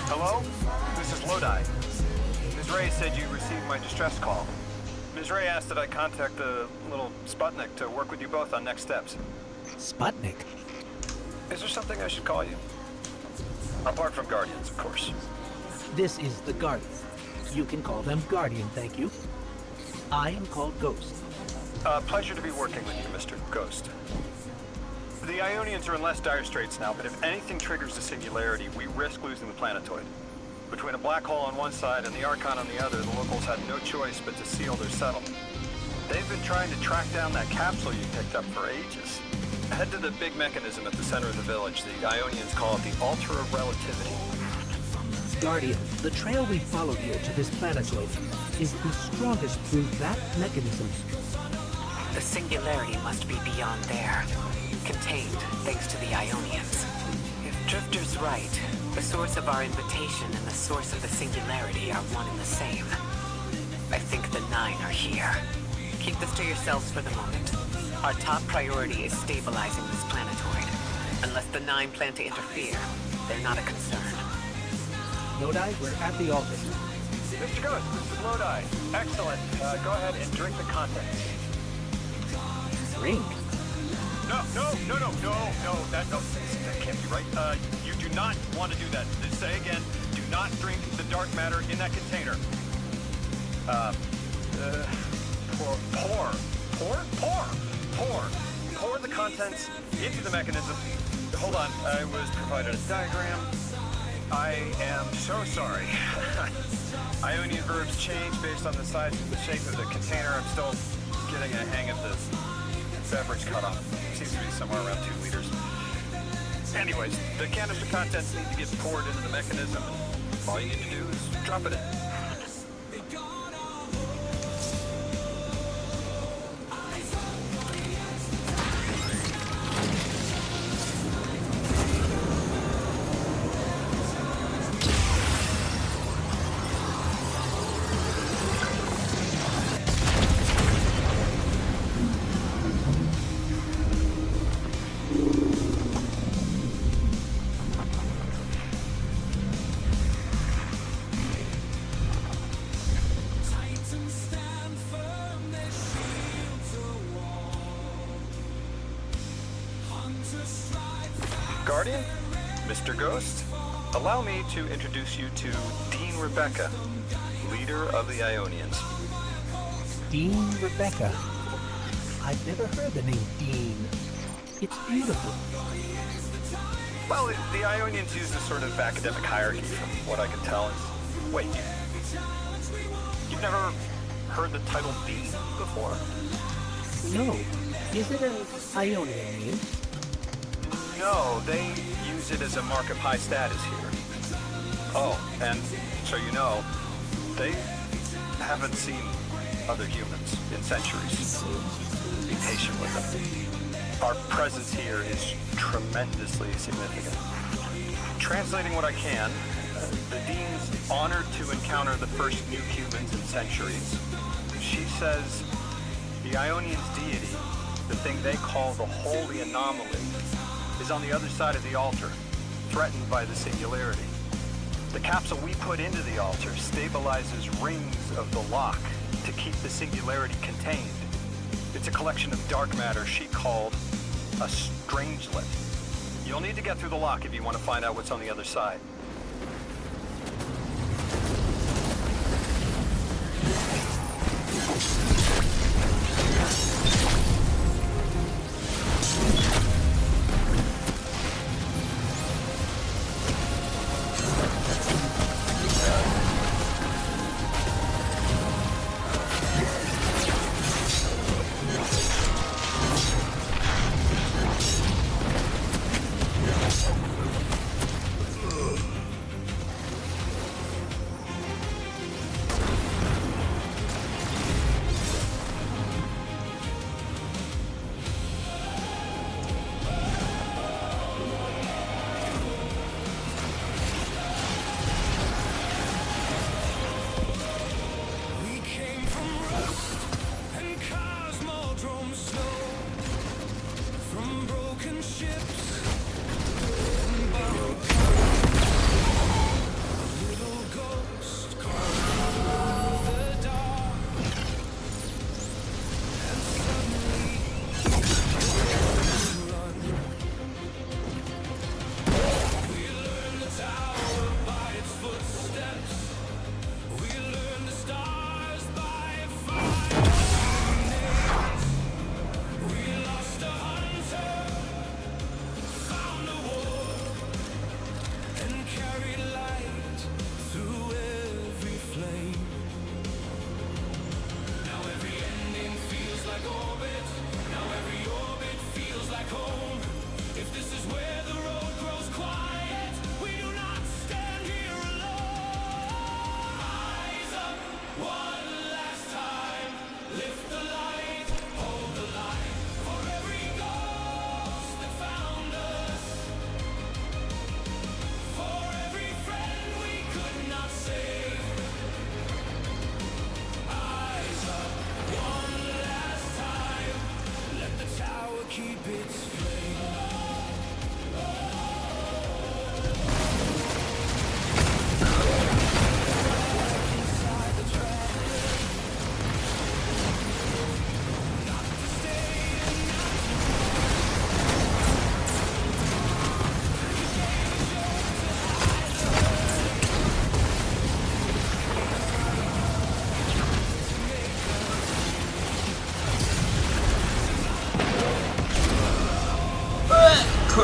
Hello? This is Lodi. Ms. Ray said you received my distress call. Ms. Ray asked that I contact the little Sputnik to work with you both on next steps. Sputnik? Is there something I should call you? Apart from Guardians, of course. This is the Guardian. You can call them Guardian, thank you. I am called Ghost. Pleasure to be working with you, Mr. Ghost. The Ionians are in less dire straits now, but if anything triggers the singularity, we risk losing the planetoid. Between a black hole on one side and the Archon on the other, the locals had no choice but to seal their settlement. They've been trying to track down that capsule you picked up for ages. Head to the big mechanism at the center of the village. The Ionians call it the Altar of Relativity. Guardian, the trail we followed here to this planetoid is the strongest through that mechanism. The singularity must be beyond there, contained thanks to the Ionians. If Drifter's right, the source of our invitation and the source of the singularity are one and the same. I think the Nine are here. Keep this to yourselves for the moment. Our top priority is stabilizing this planetoid. Unless the Nine plan to interfere, they're not a concern. Lodi, we're at the altar. Mr. Ghost, this is Lodi. Excellent. Go ahead and drink the contents. Drink? That can't be right. You do not want to do that. Just say again, do not drink the dark matter in that container. Pour the contents into the mechanism. Hold on, I was provided a diagram. I am so sorry. Ionian verbs change based on the size and the shape of the container. I'm still getting a hang of this beverage cutoff. Seems to be somewhere around 2 liters. Anyways, the canister contents need to get poured into the mechanism. All you need to do is drop it in. Guardian, Mr. Ghost, allow me to introduce you to Dean Rebecca, leader of the Ionians. Dean Rebecca. I've never heard the name Dean. It's beautiful. Well, the Ionians use this sort of academic hierarchy from what I can tell. Wait, you've never heard the title Dean before? No. Is it an Ionian name? No, they use it as a mark of high status here. Oh, and so you know, they haven't seen other humans in centuries. Be patient with them. Our presence here is tremendously significant. Translating what I can, the Dean's honored to encounter the first new humans in centuries. She says the Ionians' deity, the thing they call the Holy Anomaly, is on the other side of the altar, threatened by the singularity. The capsule we put into the altar stabilizes rings of the lock to keep the singularity contained. It's a collection of dark matter she called a strangelet. You'll need to get through the lock if you want to find out what's on the other side.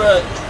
Look.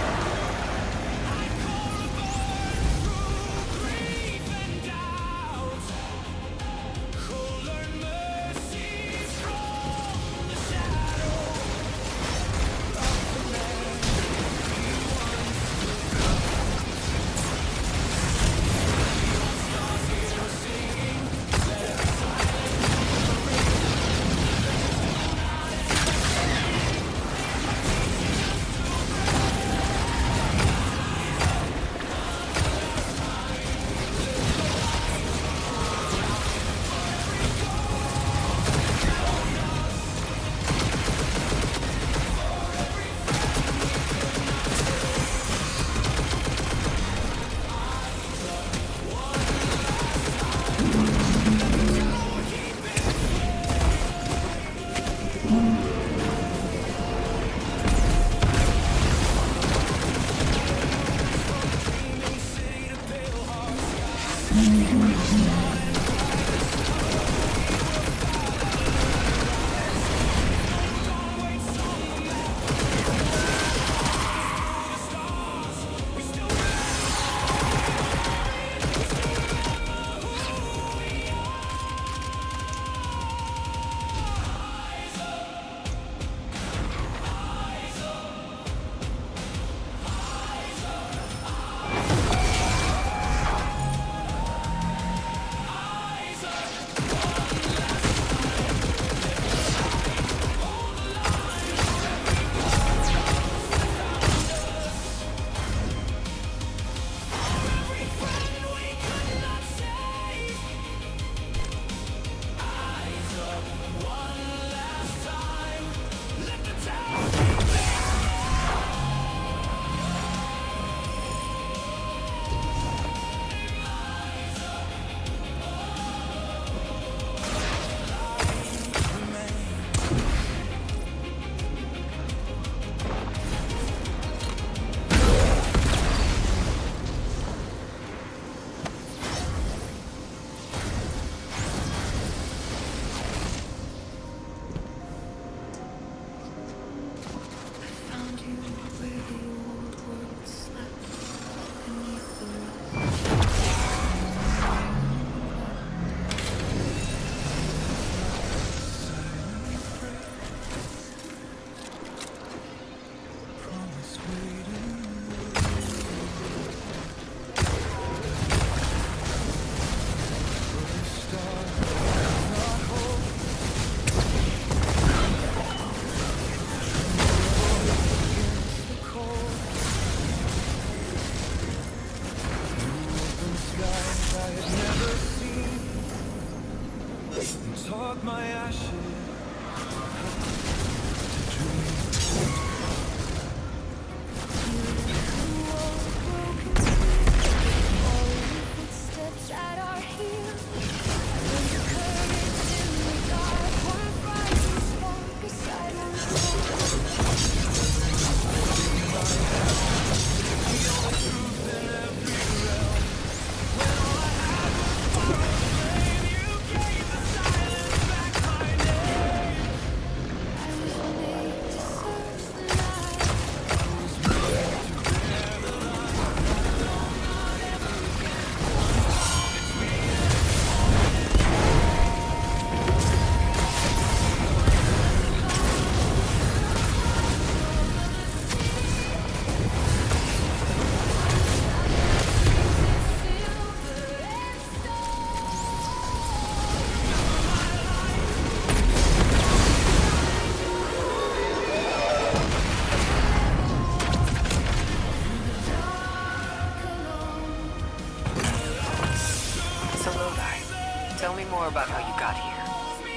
more about how you got here.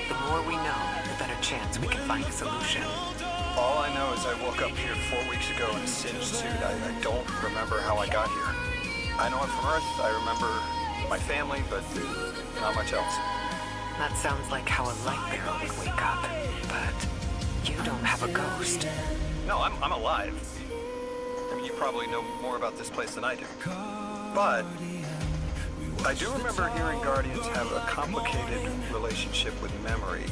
The more we know, the better chance we can find a solution. All I know is I woke up here 4 weeks ago in a singed suit. I don't remember how I got here. I know I'm from Earth. I remember my family, but not much else. That sounds like how a light bearer would wake up. But you don't have a ghost. No, I'm alive. I mean, you probably know more about this place than I do. But I do remember hearing Guardians have a complicated relationship with memory.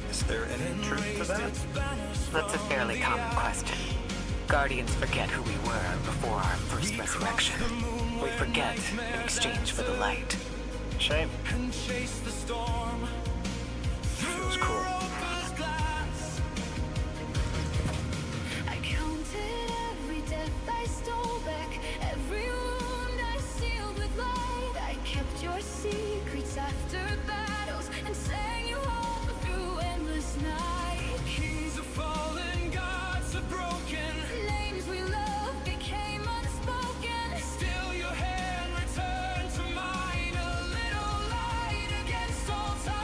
Is there any truth to that? That's a fairly common question. Guardians forget who we were before our first resurrection. We forget in exchange for the light. Shame. Feels cool. I counted every death I stole back, every wound I sealed with light. I kept your secrets after battles and sang you home through endless night. Kings have fallen, gods are broken. Names we loved became unspoken. Still your hand returned to mine, a little light against all time.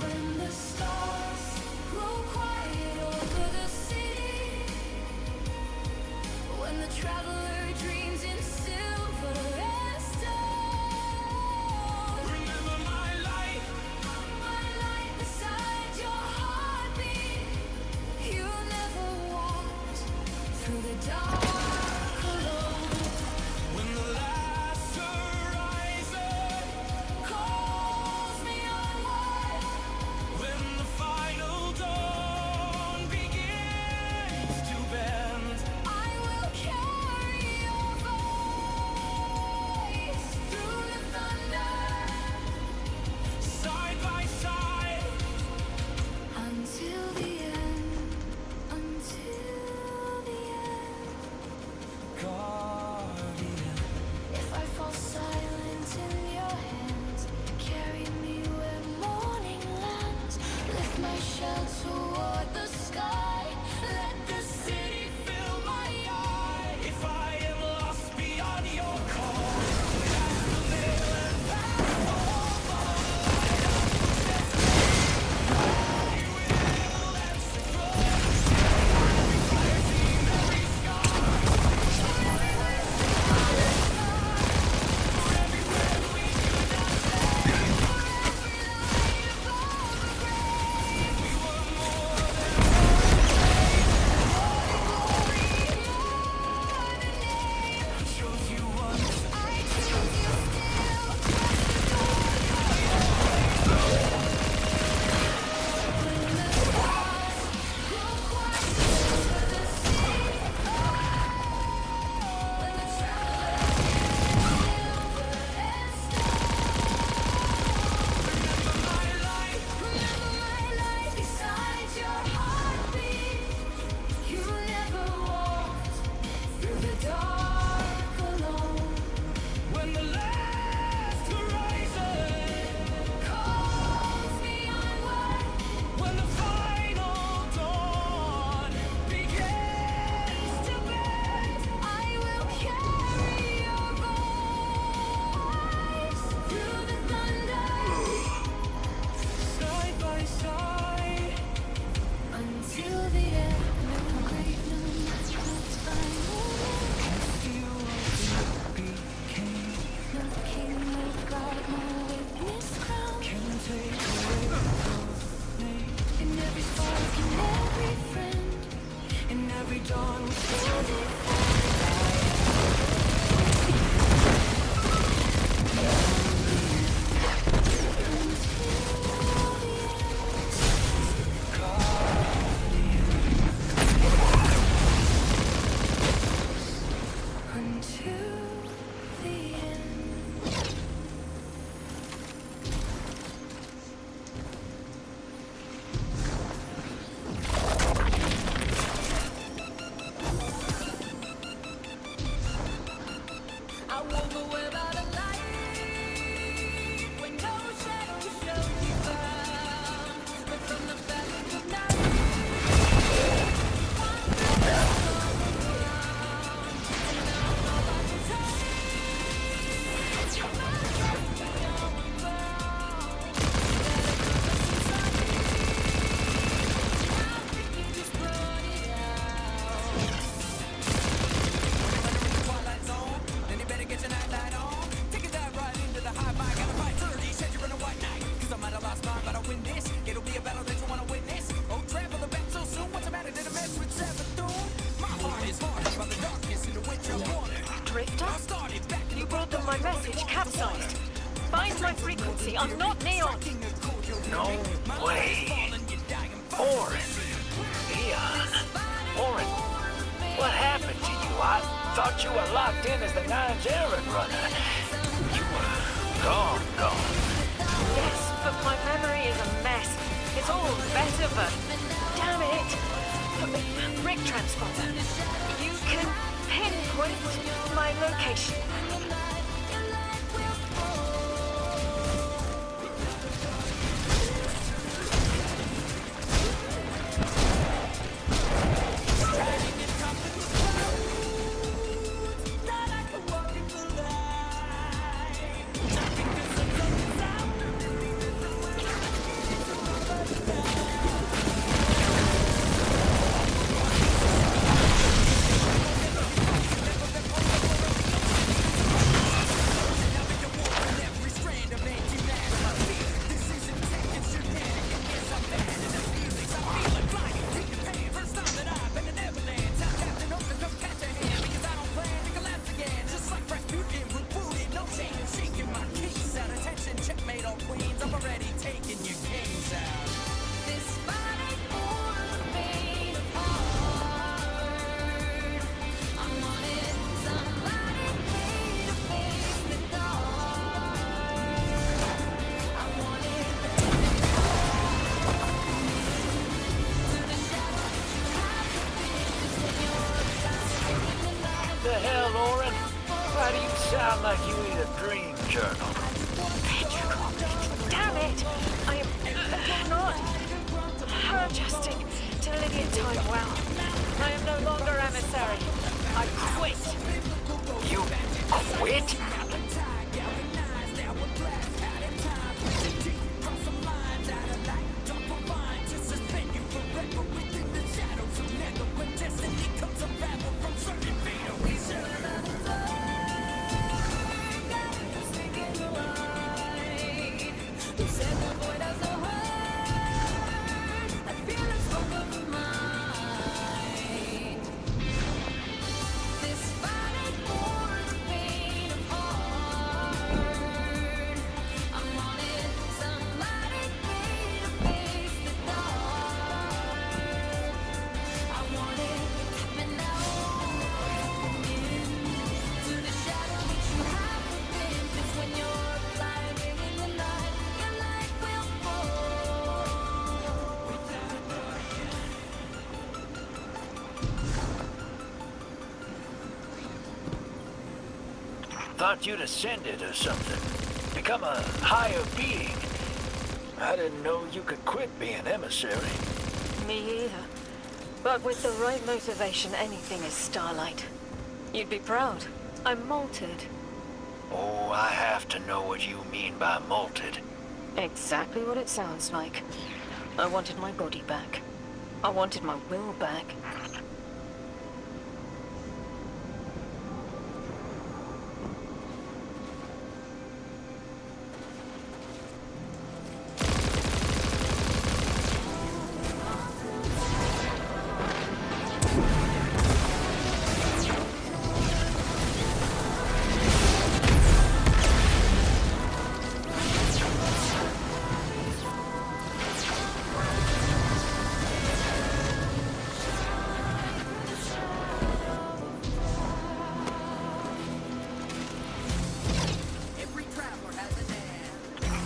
When the stars grow quiet over the city, when the traveler dreams in silver and stone, Remember my light. beside your heartbeat. You never walked through the dark alone. When the last horizon Calls me onward. when the final dawn begins to bend. I will carry your voice through the thunder Side by side, until the end. Until the end. Guardian. If I fall silent in your hands, carry me where morning lands. Lift my shell toward the sky. Let the city fill my eye. If I am lost beyond your call, beside your heartbeat. You never walked through the dark alone. when the last horizon, Calls me onward. when the final dawn begins to bend. I will carry your voice through the thunder Side by side, until the end. No grave, no match, no time, no king, no god, no witness crown. In every spark, in every friend, in every dawn, we still until the end. I wonder where by the light, when no shadow shall be found, but from the valley of night. Drifter? You brought them my message capsized. Find my frequency. I'm not Neon. No way. Orin. Leon. thought you were locked in as the Nine's errand runner. You were gone. Yes, but my memory is a mess. It's all better, but damn it! Rig transponder. You can pinpoint my location. The hell, Oren? Why do you sound like you need a dream journal? Damn it! I am not adjusting to Lydian time well. I am no longer emissary. I quit. You quit? Thought you'd ascended or something. Become a higher being. I didn't know you could quit being emissary. Me either. But with the right motivation, anything is Starlight. You'd be proud. I'm malted. Oh, I have to know what you mean by malted. Exactly what it sounds like. I wanted my body back. I wanted my will back.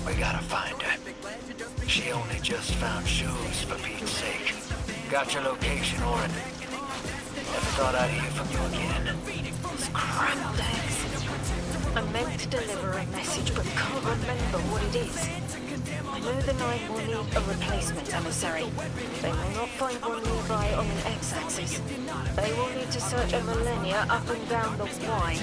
We gotta find her. She only just found shoes, for Pete's sake. Got your location, Oren. Never thought I'd hear from you again. Scrambled eggs. I meant to deliver a message, but can't remember what it is. I know the Nine will need a replacement emissary. They will not find one nearby on an X-axis. They will need to search a millennia up and down the Y.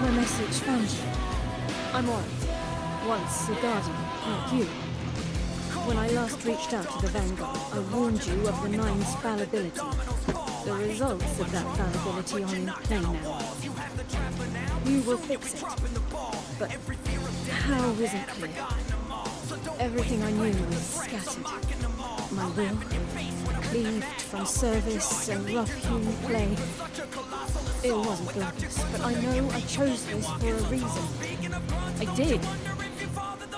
My message found you. I'm Oren. Once a guardian, like you. When I last reached out to the Vanguard, I warned you of the Nine's fallibility. The results of that fallibility are in play now. You will fix it. But how isn't clear. Everything I knew was scattered. My will, cleaved from service and rough-hewn play. It wasn't blackness, but I know I chose this for a reason. I did.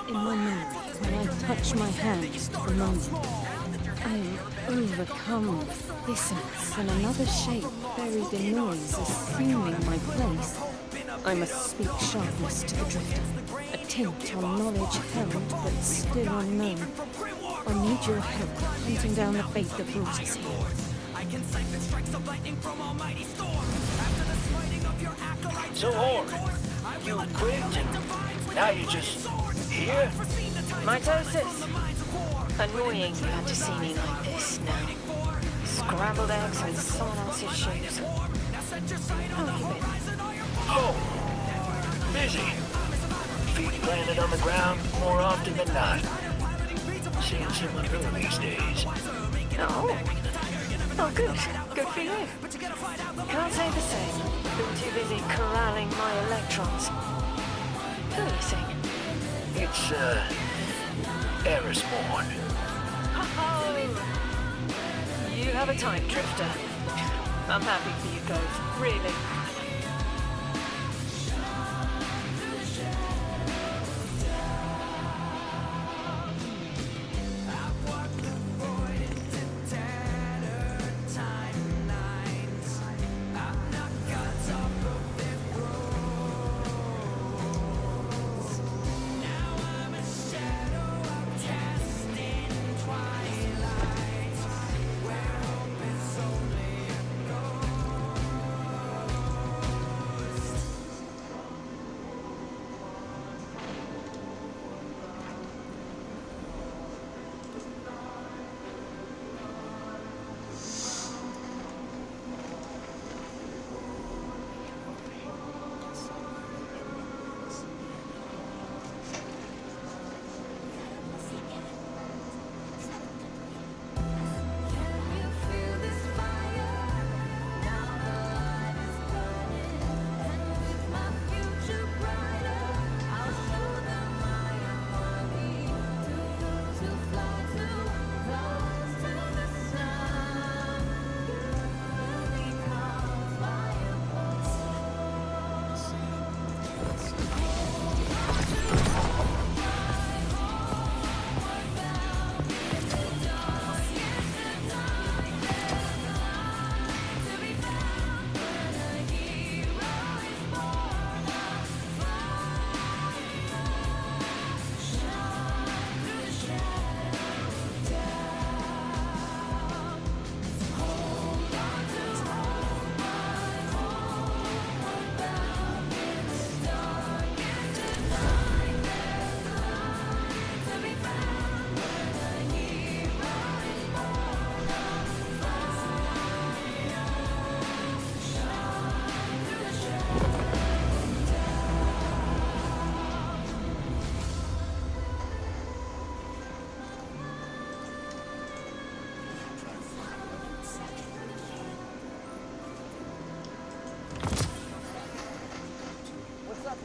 In my memory, when I touch my hands to the moment, I am overcome with dissonance and another shape buried in noise assuming my place. I must speak sharpness to the drifter, a tint on knowledge held but still unknown. I need your help hunting down the fate that brought us here. So, Horn, you quit and now you're just here? Mitosis. Annoying you had to see me like this now. Scrambled eggs with someone else's shoes. How have you been? Oh, busy. Feet planted on the ground more often than not. Seeing someone new these days. Oh. Oh, good. Good for you. Can't say the same. Been too busy corralling my electrons. Who are you seeing? It's, Erisborn. Oh, you have a type, Drifter. I'm happy for you both, really.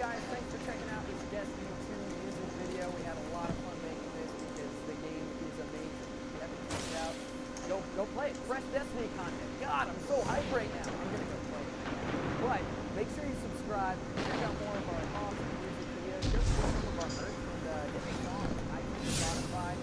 guys, thanks for checking out this Destiny 2 music video. We had a lot of fun making this because the game is amazing. If you haven't checked it out, go play it. Fresh Destiny content. God, I'm so hyped right now. I'm gonna go play it. But make sure you subscribe, check out more of our awesome music videos, just for some of our merch, and get us on iTunes, Spotify.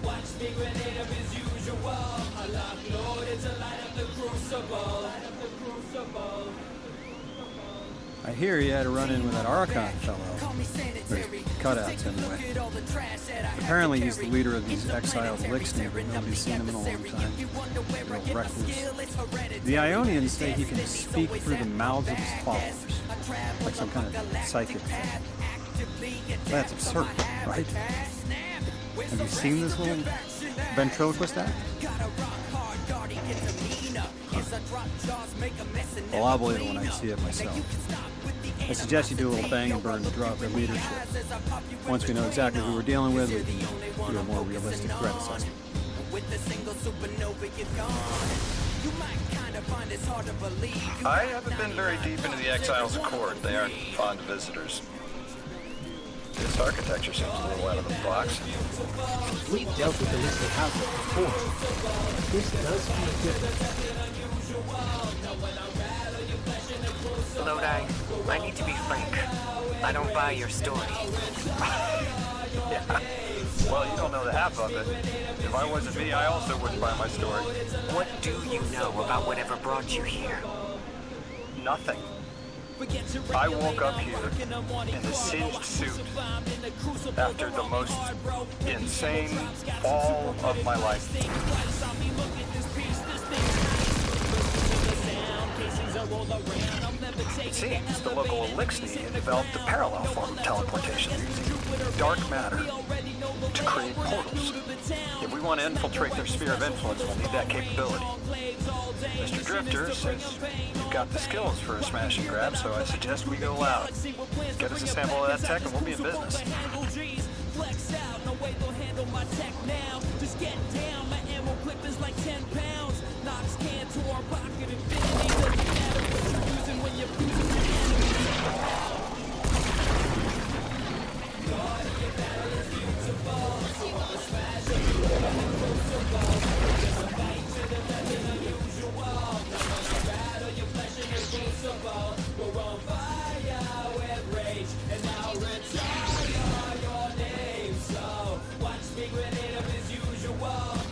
Watch me grenade up as usual. I hear you had a run-in with that Archon fellow. Or cutouts, anyway. Apparently he's the leader of these exiled Lixni, but nobody's seen him in a long time. Real recluse. The Ionians say he can speak through the mouths of his followers. Like some kind of psychic thing. That's absurd, right? Have you seen this little ventriloquist act? Well, I'll believe it when I see it myself. I suggest you do a little bang and burn to drop their leadership. Once we know exactly who we're dealing with, we can do a more realistic threat assessment. I haven't been very deep into the Exiles Accord. They aren't fond of visitors. This architecture seems a little out of the box. We've dealt with the Lixni houses before. This does feel different. Lodi, I need to be frank. I don't buy your story. Yeah. Well, you don't know the half of it. If I wasn't me, I also wouldn't buy my story. What do you know about whatever brought you here? Nothing. I woke up here in a singed suit after the most insane fall of my life. It seems the local Elixni had developed a parallel form of teleportation using dark matter to create portals. If we want to infiltrate their sphere of influence, we'll need that capability. Mr. Drifter says you've got the skills for a smash and grab, so I suggest we go loud. Get us a sample of that tech and we'll be in business. Watch me grenade up as usual.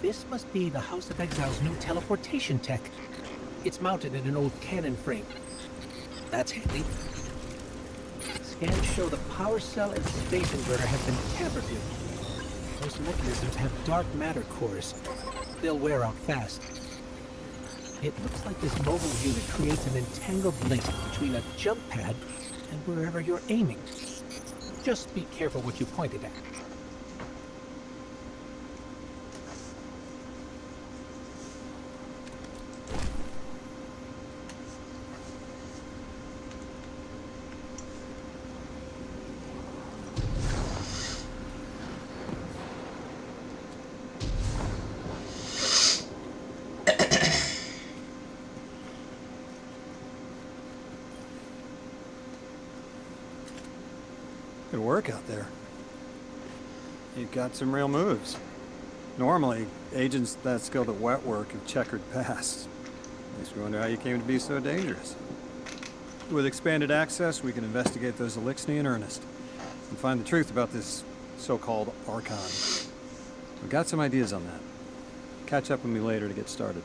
This must be the House of Exile's new teleportation tech. It's mounted in an old cannon frame. That's handy. Scans show the power cell and space inverter have been tampered with. Those mechanisms have dark matter cores. They'll wear out fast. It looks like this mobile unit creates an entangled link between a jump pad and wherever you're aiming. Just be careful what you pointed at. Good work out there. You got some real moves. Normally, agents that skilled at wet work have checkered past. Makes me wonder how you came to be so dangerous. With expanded access, we can investigate those Elixni in earnest and find the truth about this so-called Archon. We've got some ideas on that. Catch up with me later to get started.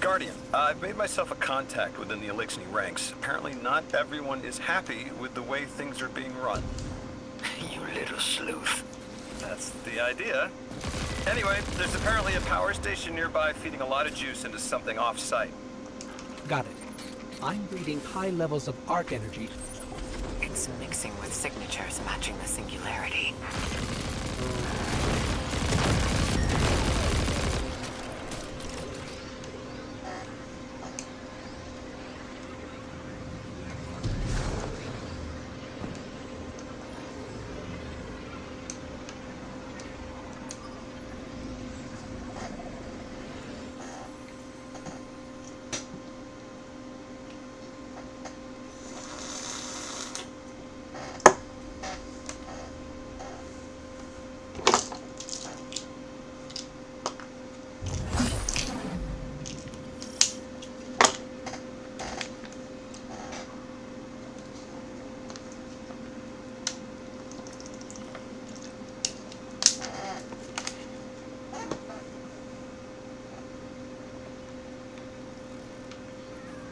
Guardian, I've made myself a contact within the Elixni ranks. Apparently not everyone is happy with the way things are being run. You little sleuth. That's the idea. Anyway, there's apparently a power station nearby feeding a lot of juice into something off-site. Got it. I'm reading high levels of arc energy. It's mixing with signatures matching the singularity.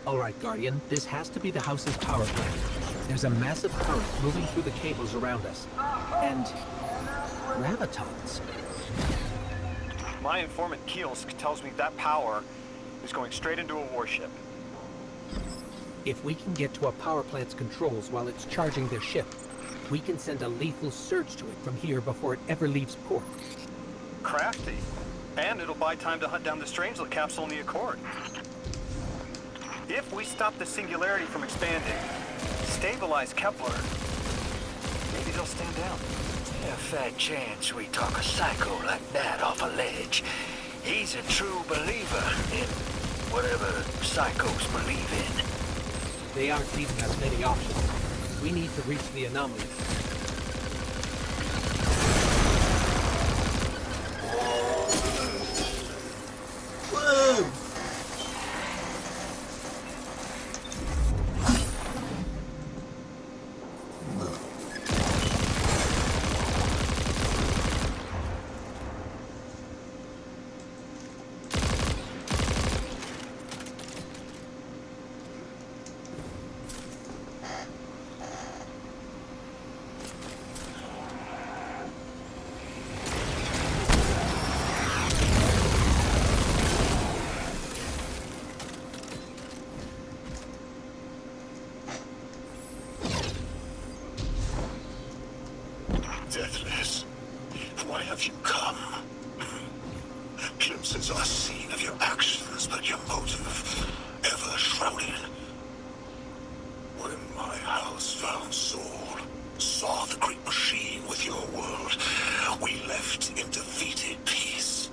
All right, Guardian, this has to be the house's power plant. There's a massive current moving through the cables around us. And gravitons. My informant Kielsk tells me that power is going straight into a warship. If we can get to a power plant's controls while it's charging their ship, we can send a lethal surge to it from here before it ever leaves port. Crafty. And it'll buy time to hunt down the Strangelet capsule in the Accord. If we stop the singularity from expanding, stabilize Kepler, maybe they'll stand down. A fat chance we talk a psycho like that off a ledge. He's a true believer in whatever psychos believe in. They aren't leaving us many options. We need to reach the anomaly. Whoa! Deathless, why have you come? Glimpses are seen of your actions, but your motive ever shrouded. When my house found Saul, saw the great machine with your world, we left in defeated peace.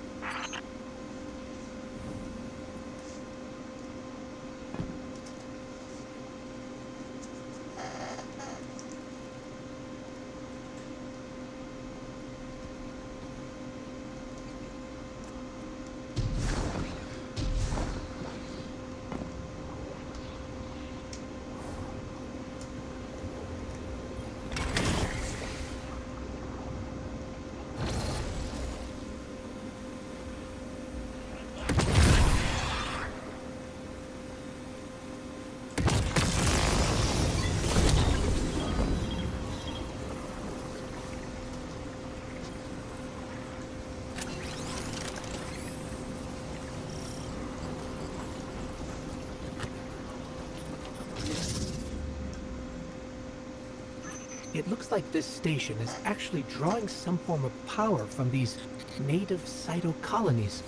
It looks like this station is actually drawing some form of power from these native cyto colonies.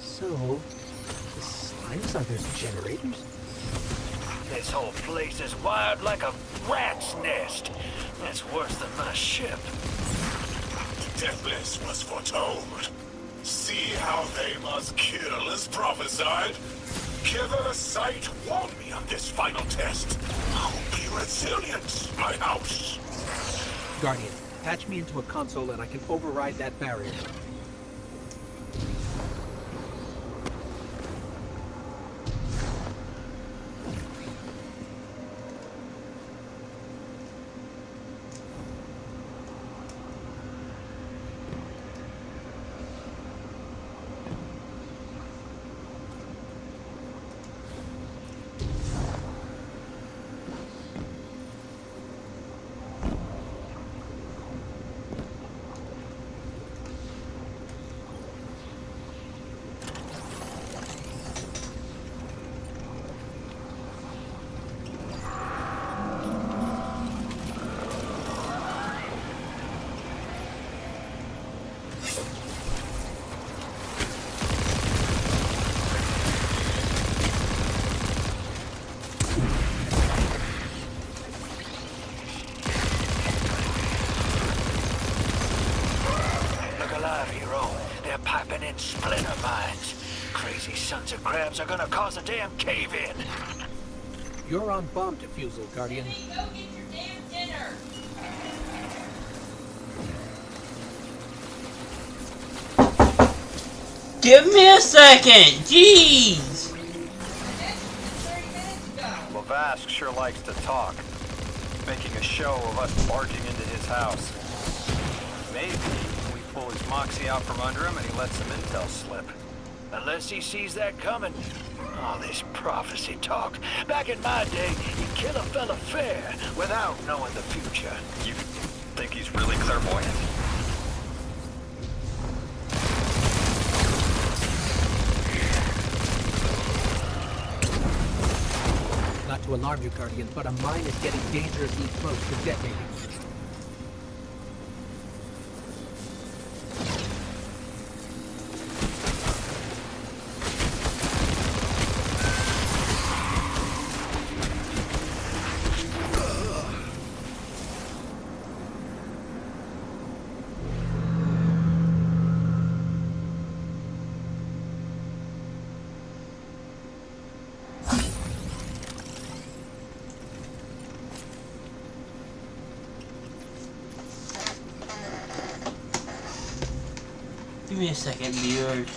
So, the slimes are their generators? This whole place is wired like a rat's nest. That's worse than my ship. The Deathless was foretold. See how they must kill as prophesied. Kiver Sight warned me on this final test. I'll be resilient, my house. Guardian, patch me into a console and I can override that barrier. Crazy sons of crabs are gonna cause a damn cave-in. You're on bomb defusal, Guardian. Go get your damn dinner. Give me a second! Jeez! Lavask sure likes to talk, making a show of us barging into his house. Maybe we pull his moxie out from under him and he lets some intel slip. Unless he sees that coming. All this prophecy talk. Back in my day, you'd kill a fella fair without knowing the future. You think he's really clairvoyant? Not to alarm you, Guardian, but a mine is getting dangerously close to detonating. Give me a second, viewers.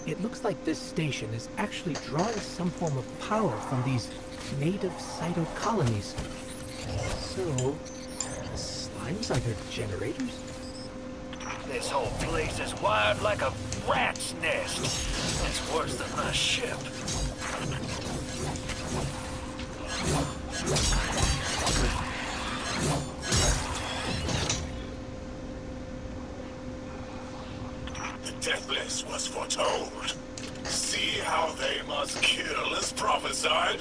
It looks like this station is actually drawing some form of power from these native cytocolonies. So, the slimes are their generators? This whole place is wired like a rat's nest. It's worse than my ship. The deathless was foretold. See how they must kill as prophesied.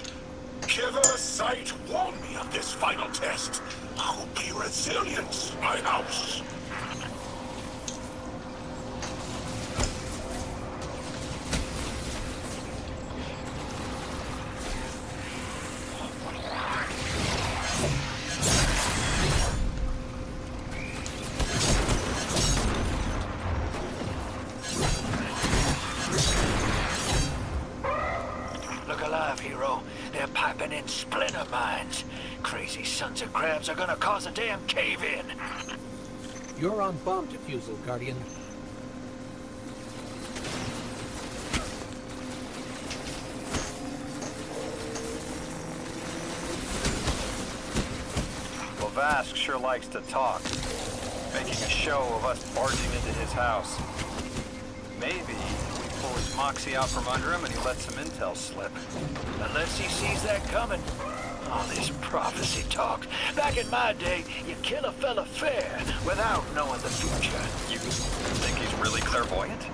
Kiver Sight warned me of this final test. I'll be resilient, my house. Look alive, hero. They're piping in splinter mines. Crazy sons of crabs are gonna cause a damn cave-in. You're on bomb defusal, Guardian. Vask sure likes to talk, making a show of us barging into his house. Maybe we pull his moxie out from under him and he lets some intel slip. Unless he sees that coming. All this prophecy talk. Back in my day, you kill a fella fair without knowing the future. You think he's really clairvoyant?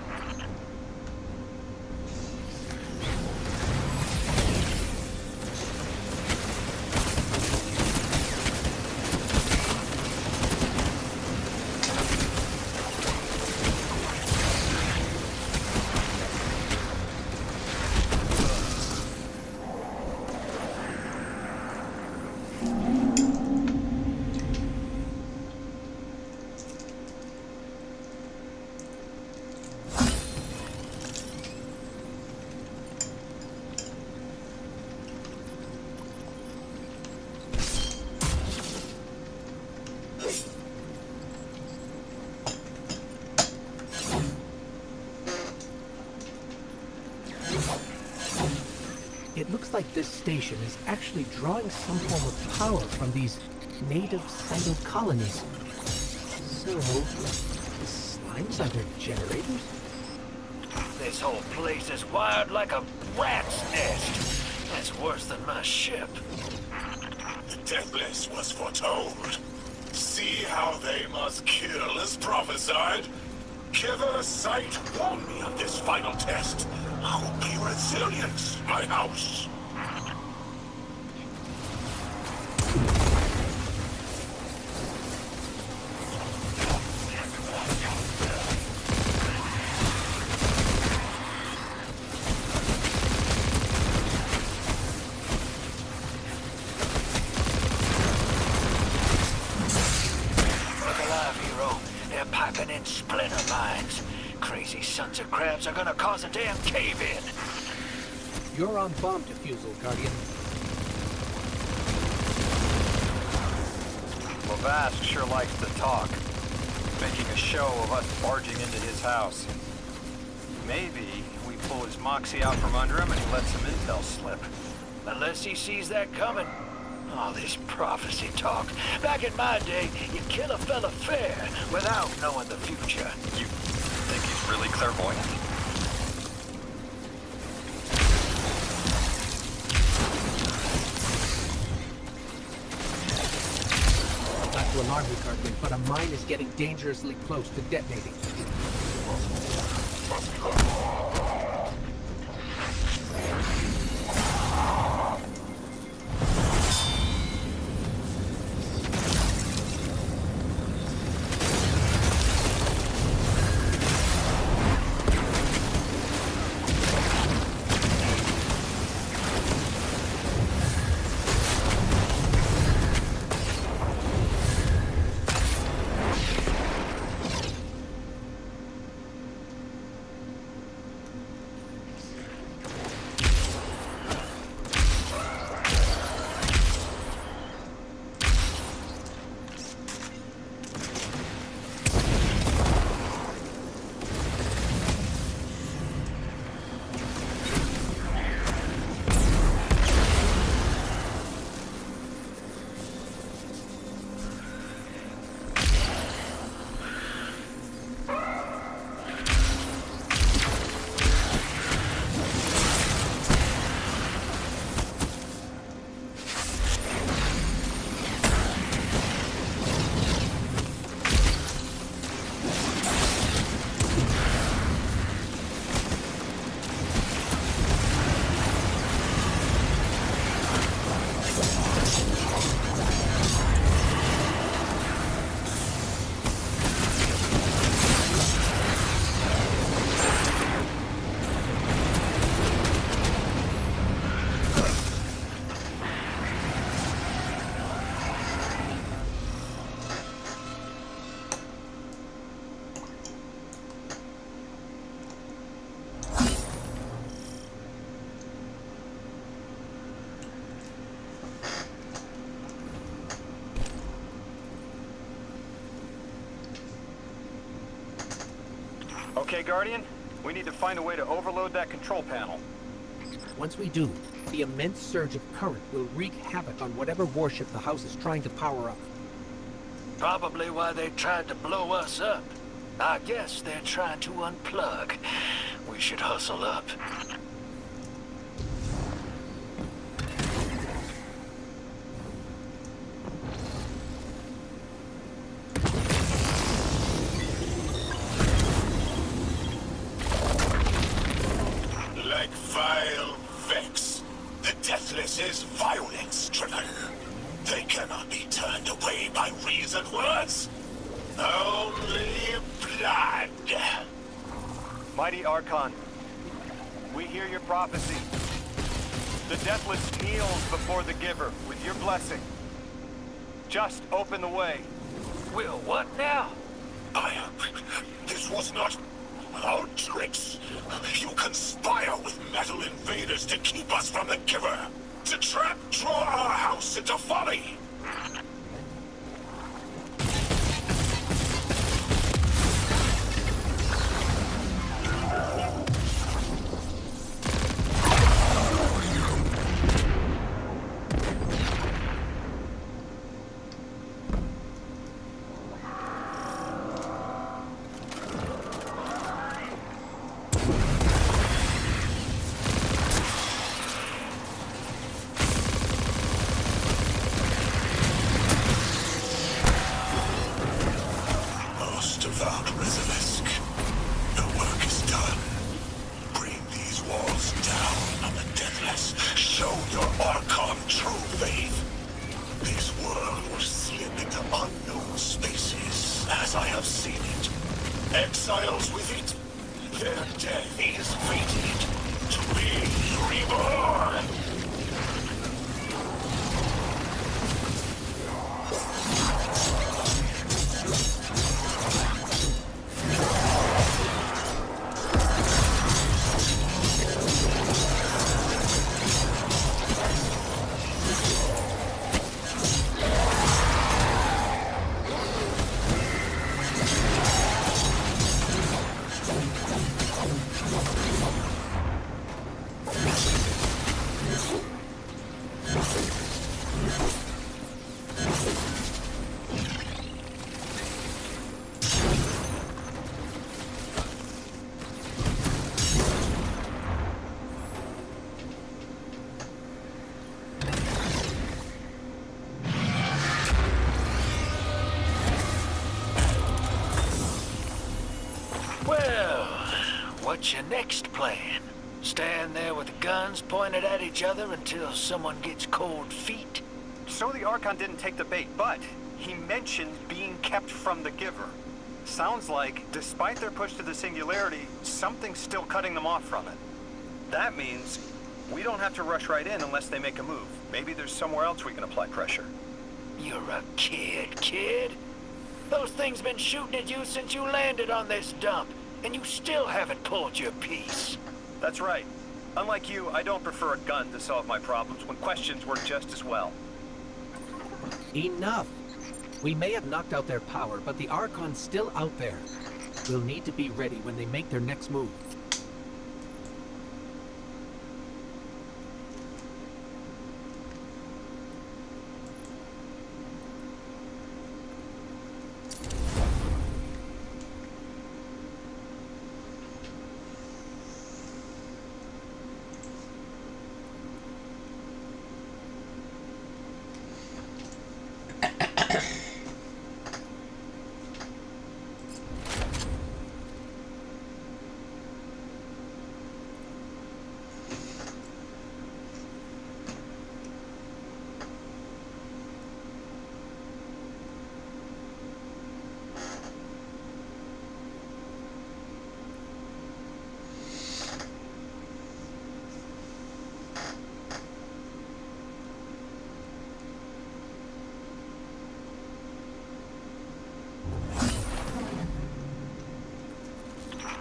It looks like this station is actually drawing some form of power from these native cyto colonies. So, the slimes are their generators? This whole place is wired like a rat's nest. That's worse than my ship. The Deathless was foretold. See how they must kill as prophesied. Kiver Sight warned me of this final test. I will be resilient, my house. Look alive, hero. They're piping in splinter mines. Crazy sons of crabs are gonna cause a damn cave-in. You're on bomb defusal, Guardian. Vask sure likes to talk, making a show of us barging into his house. Maybe we pull his moxie out from under him and he lets some intel slip. Unless he sees that coming. All this prophecy talk. Back in my day, you kill a fella fair without knowing the future. You think he's really clairvoyant? Not to alarm you, Guardian, but a mine is getting dangerously close to detonating. Okay, Guardian, we need to find a way to overload that control panel. Once we do, the immense surge of current will wreak havoc on whatever warship the house is trying to power up. Probably why they tried to blow us up. I guess they're trying to unplug. We should hustle up. Like vile Vex, the Deathless is violence-driven. They cannot be turned away by reasoned words. Only blood. Mighty Archon, we hear your prophecy. The Deathless kneels before the Giver with your blessing. Just open the way. Will what now? This was not our tricks. You conspire with metal invaders to keep us from the Giver. To draw our house into folly. Exiles with it, their death is fated to be reborn. What's your next plan? Stand there with the guns pointed at each other until someone gets cold feet? So the Archon didn't take the bait, but he mentioned being kept from the Giver. Sounds like, despite their push to the Singularity, something's still cutting them off from it. That means we don't have to rush right in unless they make a move. Maybe there's somewhere else we can apply pressure. You're a kid. Those things been shooting at you since you landed on this dump, and you still haven't pulled your piece. That's right. Unlike you, I don't prefer a gun to solve my problems when questions work just as well. Enough! We may have knocked out their power, but the Archon's still out there. We'll need to be ready when they make their next move.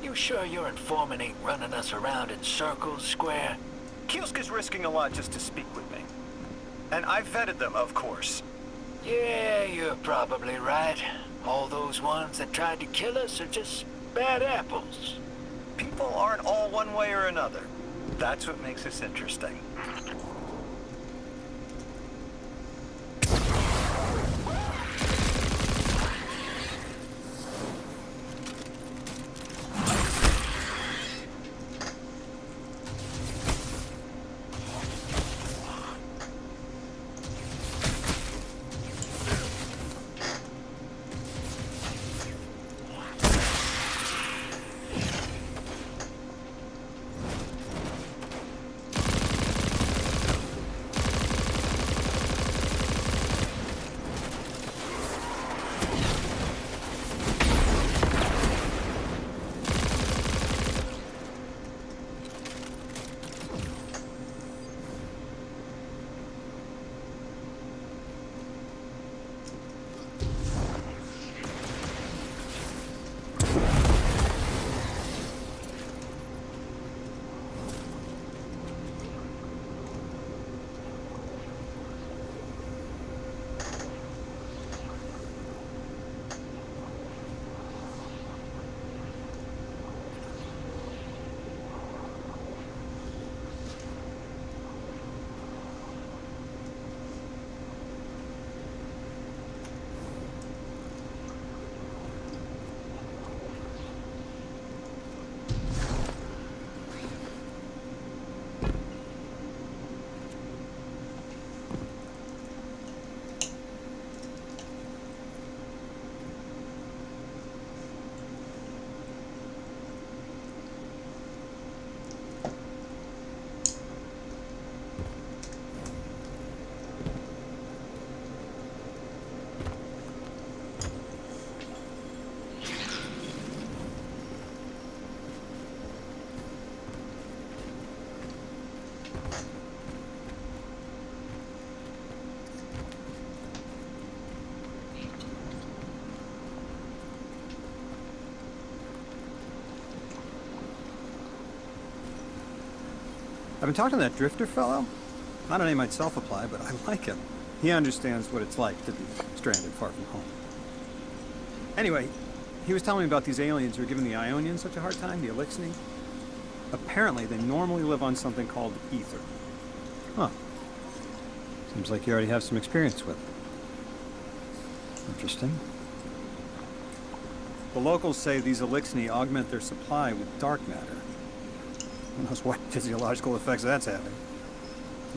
You sure your informant ain't running us around in circles, Square? Kielska's risking a lot just to speak with me. And I vetted them, of course. Yeah, you're probably right. All those ones that tried to kill us are just bad apples. People aren't all one way or another. That's what makes this interesting. I've been talking to that drifter fellow. Not a name I'd self-apply, but I like him. He understands what it's like to be stranded far from home. Anyway, he was telling me about these aliens who are giving the Ionians such a hard time, the Elixni. Apparently, they normally live on something called ether. Huh. Seems like you already have some experience with it. Interesting. The locals say these Elixni augment their supply with dark matter. Who knows what physiological effects that's having.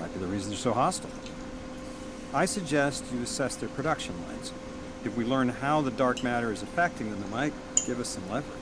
Might be the reason they're so hostile. I suggest you assess their production lines. If we learn how the dark matter is affecting them, it might give us some leverage.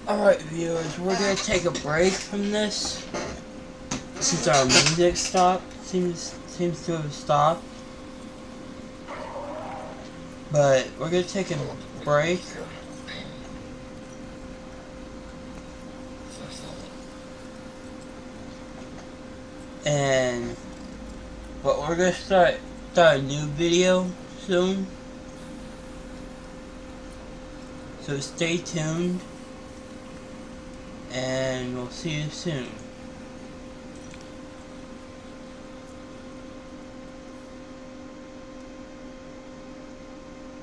Alright viewers, we're gonna take a break from this since our music seems to have stopped. But we're gonna take a break. But we're gonna start a new video soon. So stay tuned. And we'll see you soon.